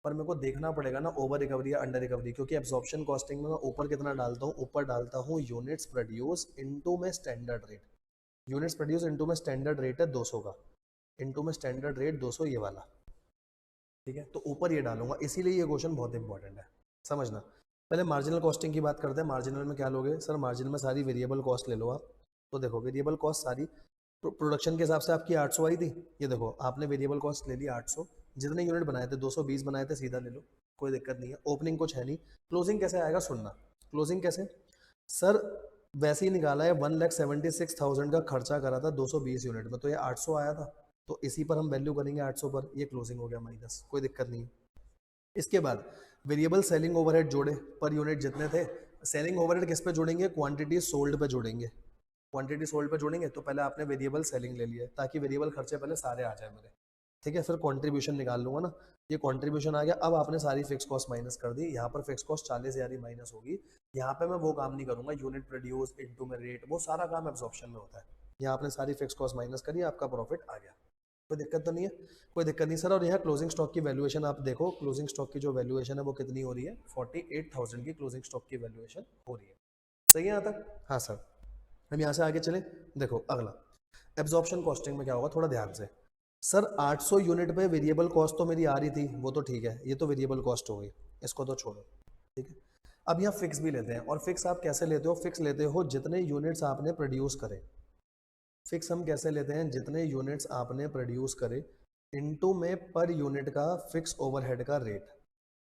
पर मेरे को देखना पड़ेगा ना ओवर रिकवरी या अंडर रिकवरी, क्योंकि एब्जॉर्प्शन कॉस्टिंग में मैं ऊपर कितना डालता हूँ, ऊपर डालता हूँ यूनिट्स प्रोड्यूस इनटू में standard rate. Units produce into में स्टैंडर्ड रेट है 200 का, इनटू में स्टैंडर्ड रेट 200 ये वाला, ठीक है। तो ऊपर ये डालूंगा, इसीलिए ये क्वेश्चन बहुत इंपॉर्टेंट है, समझना। पहले मार्जिनल कॉस्टिंग की बात करते हैं। मार्जिनल में क्या लोगे सर? मार्जिनल में सारी वेरिएबल कॉस्ट ले लो आप। तो देखो वेरिएबल कॉस्ट सारी प्रोडक्शन के हिसाब से आपकी 800 आई थी, ये देखो आपने वेरिएबल कॉस्ट ले ली 800, जितने यूनिट बनाए थे 220 बनाए थे, सीधा ले लो, कोई दिक्कत नहीं है। ओपनिंग कुछ है नहीं। क्लोजिंग कैसे आएगा सुनना। क्लोजिंग कैसे सर? वैसे ही निकाला है, 1,76,000 का खर्चा करा था 220 यूनिट में, तो ये 800 आया था, तो इसी पर हम वैल्यू करेंगे 800 पर, ये क्लोजिंग हो गया माइनस, कोई दिक्कत नहीं है। इसके बाद वेरिएबल सेलिंग ओवरहेड जोड़े पर यूनिट जितने थे। सेलिंग ओवरहेड किस पे जोड़ेंगे? क्वांटिटी सोल्ड पे जोड़ेंगे। क्वांटिटी सोल्ड पे जोड़ेंगे तो पहले आपने वेरिएबल सेलिंग ले लिया ताकि वेरिएबल खर्चे पहले सारे आ जाए मेरे, ठीक है। फिर कंट्रीब्यूशन निकाल लूंगा ना, ये कंट्रीब्यूशन आ गया। अब आपने सारी फिक्स कॉस्ट माइनस कर दी, यहाँ पर फिक्स कॉस्ट 40,000 ही माइनस होगी। यहाँ पे मैं वो काम नहीं करूंगा यूनिट प्रोड्यूस इनटू में रेट, वो सारा काम एब्जॉर्प्शन में होता है। यहाँ आपने सारी फिक्स कॉस्ट माइनस करी, आपका प्रॉफिट आ गया, कोई दिक्कत तो नहीं है? कोई दिक्कत नहीं सर। और यहाँ क्लोजिंग स्टॉक की वैल्यूएशन आप देखो, क्लोजिंग स्टॉक की जो वैल्यूएशन है वो कितनी हो रही है? 48,000 की क्लोजिंग स्टॉक की वैल्यूएशन हो रही है। सही है यहाँ तक? हाँ सर। हम यहाँ से आगे चलें। देखो अगला एब्जॉर्प्शन कॉस्टिंग में क्या होगा, थोड़ा ध्यान से। सर 800 यूनिट पे वेरिएबल कॉस्ट तो मेरी आ रही थी, वो तो ठीक है, ये तो वेरिएबल कॉस्ट हो गई, इसको तो छोड़ो, ठीक है। अब यहाँ फिक्स भी लेते हैं, और फिक्स आप कैसे लेते हो? फिक्स लेते हो जितने यूनिट्स आपने प्रोड्यूस करे। फिक्स हम कैसे लेते हैं? जितने यूनिट्स आपने प्रोड्यूस करे इनटू में पर यूनिट का फिक्स ओवरहेड का रेट।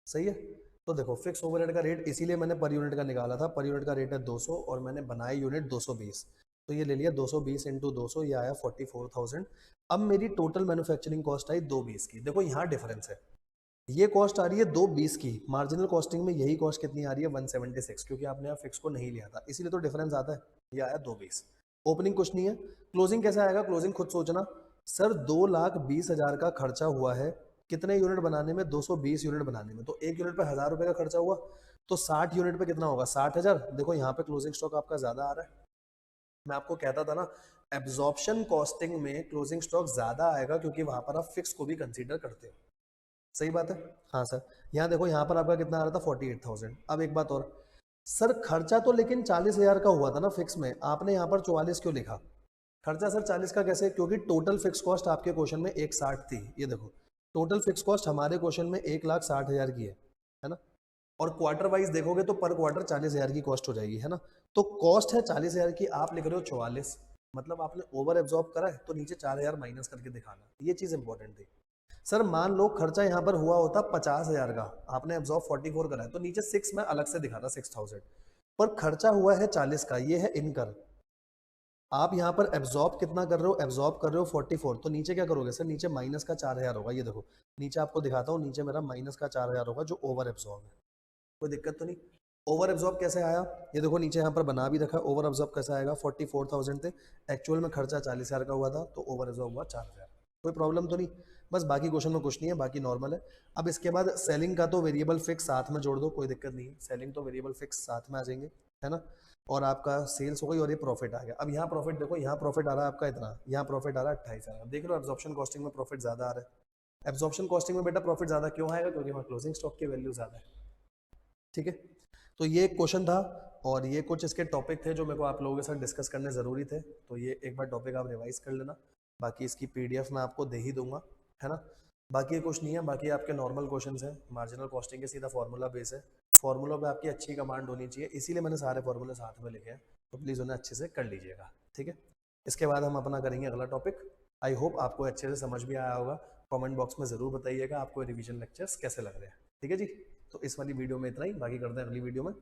सही है। तो देखो फिक्स ओवरहेड का रेट इसीलिए मैंने पर यूनिट का निकाला था, पर यूनिट का रेट है 200 और मैंने बनाए यूनिट 220, तो ये ले लिया 220 इंटू 200, ये आया 44,000। अब मेरी टोटल मैन्युफैक्चरिंग कॉस्ट आई 220 की। देखो यहाँ डिफरेंस है, ये कॉस्ट आ रही है 220 की, मार्जिनल कॉस्टिंग में यही कॉस्ट कितनी आ रही है? 176, क्योंकि आपने यहाँ फिक्स को नहीं लिया था, इसीलिए तो डिफरेंस आता है। ये आया 220। ओपनिंग कुछ नहीं है। क्लोजिंग कैसे आएगा? क्लोजिंग खुद सोचना। सर 2,20,000 का खर्चा हुआ है कितने यूनिट बनाने में? 220 यूनिट बनाने में, तो एक यूनिट पे 1,000 रुपए का खर्चा हुआ, तो 60 यूनिट पे कितना होगा? 60,000। देखो यहाँ पे क्लोजिंग स्टॉक आपका ज्यादा आ रहा है। मैं आपको कहता था ना एब्जॉर्प्शन कॉस्टिंग में क्लोजिंग स्टॉक ज्यादा आएगा, क्योंकि वहां पर आप फिक्स को भी कंसीडर करते हो। सही बात है। हाँ सर। यहाँ देखो यहाँ पर आपका कितना आ रहा था? 48,000। अब एक बात और सर, खर्चा तो लेकिन 40,000 का हुआ था ना फिक्स में, आपने यहाँ पर 44 क्यों लिखा? खर्चा सर 40 का कैसे? क्योंकि टोटल फिक्स कॉस्ट आपके क्वेश्चन में 160 थी, ये देखो टोटल फिक्स कॉस्ट हमारे क्वेश्चन में 1,60,000 की है ना। और क्वार्टर वाइज देखोगे तो पर क्वार्टर 40,000 की कॉस्ट हो जाएगी, है ना। तो कॉस्ट है 40,000 की, आप लिख रहे हो 44, मतलब आपने ओवर एब्जॉर्ब करा है, तो नीचे 4,000 माइनस करके दिखाना, ये चीज इंपॉर्टेंट थी। सर मान लो खर्चा यहाँ पर हुआ होता 50,000 का, आपने एब्जॉर्ब 44 करा है, तो नीचे 6 में अलग से दिखाता 6,000, पर खर्चा हुआ है 40 का, ये है इनकर। आप यहाँ पर एब्जॉर्ब कितना कर रहे हो? एब्जॉर्ब कर रहे हो 44, तो नीचे क्या करोगे सर? नीचे माइनस का 4,000 होगा, ये देखो नीचे आपको दिखाता हूँ, नीचे मेरा माइनस का 4,000 होगा जो ओवर एब्जॉर्ब है। कोई दिक्कत तो नहीं? ओवर एब्जॉर्ब कैसे आया? ये देखो नीचे यहाँ पर बना भी रखा है, ओवर एब्जॉर्ब कैसे आएगा? 44,000 थे, एक्चुअल में खर्चा 40,000 का हुआ था, तो ओवर एब्जॉर्ब हुआ 4,000। कोई प्रॉब्लम तो नहीं? बस बाकी क्वेश्चन में कुछ नहीं है, बाकी नॉर्मल है। अब इसके बाद सेलिंग का तो वेरिएबल फिक्स साथ में जोड़ दो, कोई दिक्कत नहीं है, सेलिंग तो वेरिएबल फिक्स साथ में आ जाएंगे, है ना। और आपका सेल्स हो गई और ये प्रॉफिट आ गया। अब यहाँ प्रॉफिट देखो, यहाँ प्रॉफिट आ रहा है आपका इतना, यहाँ प्रॉफिट आ रहा है 28,000। देख लो एब्जॉर्प्शन कॉस्टिंग में प्रॉफिट ज्यादा आ रहा है। एब्जॉर्प्शन कॉस्टिंग में बेटा प्रॉफिट ज्यादा क्यों आएगा? क्योंकि वहाँ क्लोजिंग स्टॉक की वैल्यू ज्यादा है, ठीक है। तो ये एक क्वेश्चन था, और ये कुछ इसके टॉपिक थे जो मेरे को आप लोगों के साथ डिस्कस करने ज़रूरी थे, तो ये एक बार टॉपिक आप रिवाइज कर लेना। बाकी इसकी पीडीएफ मैं आपको दे ही दूंगा, है ना। बाकी कुछ नहीं है, बाकी आपके नॉर्मल क्वेश्चंस हैं, मार्जिनल कॉस्टिंग के सीधा फार्मूला बेस है। फार्मूला पे आपकी अच्छी कमांड होनी चाहिए, इसीलिए मैंने सारे फार्मूले साथ में लिखे हैं, तो प्लीज़ उन्हें अच्छे से कर लीजिएगा, ठीक है। इसके बाद हम अपना करेंगे अगला टॉपिक। आई होप आपको अच्छे से समझ भी आया होगा। कमेंट बॉक्स में ज़रूर बताइएगा आपको रिवीजन लेक्चर्स कैसे लग रहे हैं, ठीक है जी। तो इस वाली वीडियो में इतना ही, बाकी करते हैं अगली वीडियो में।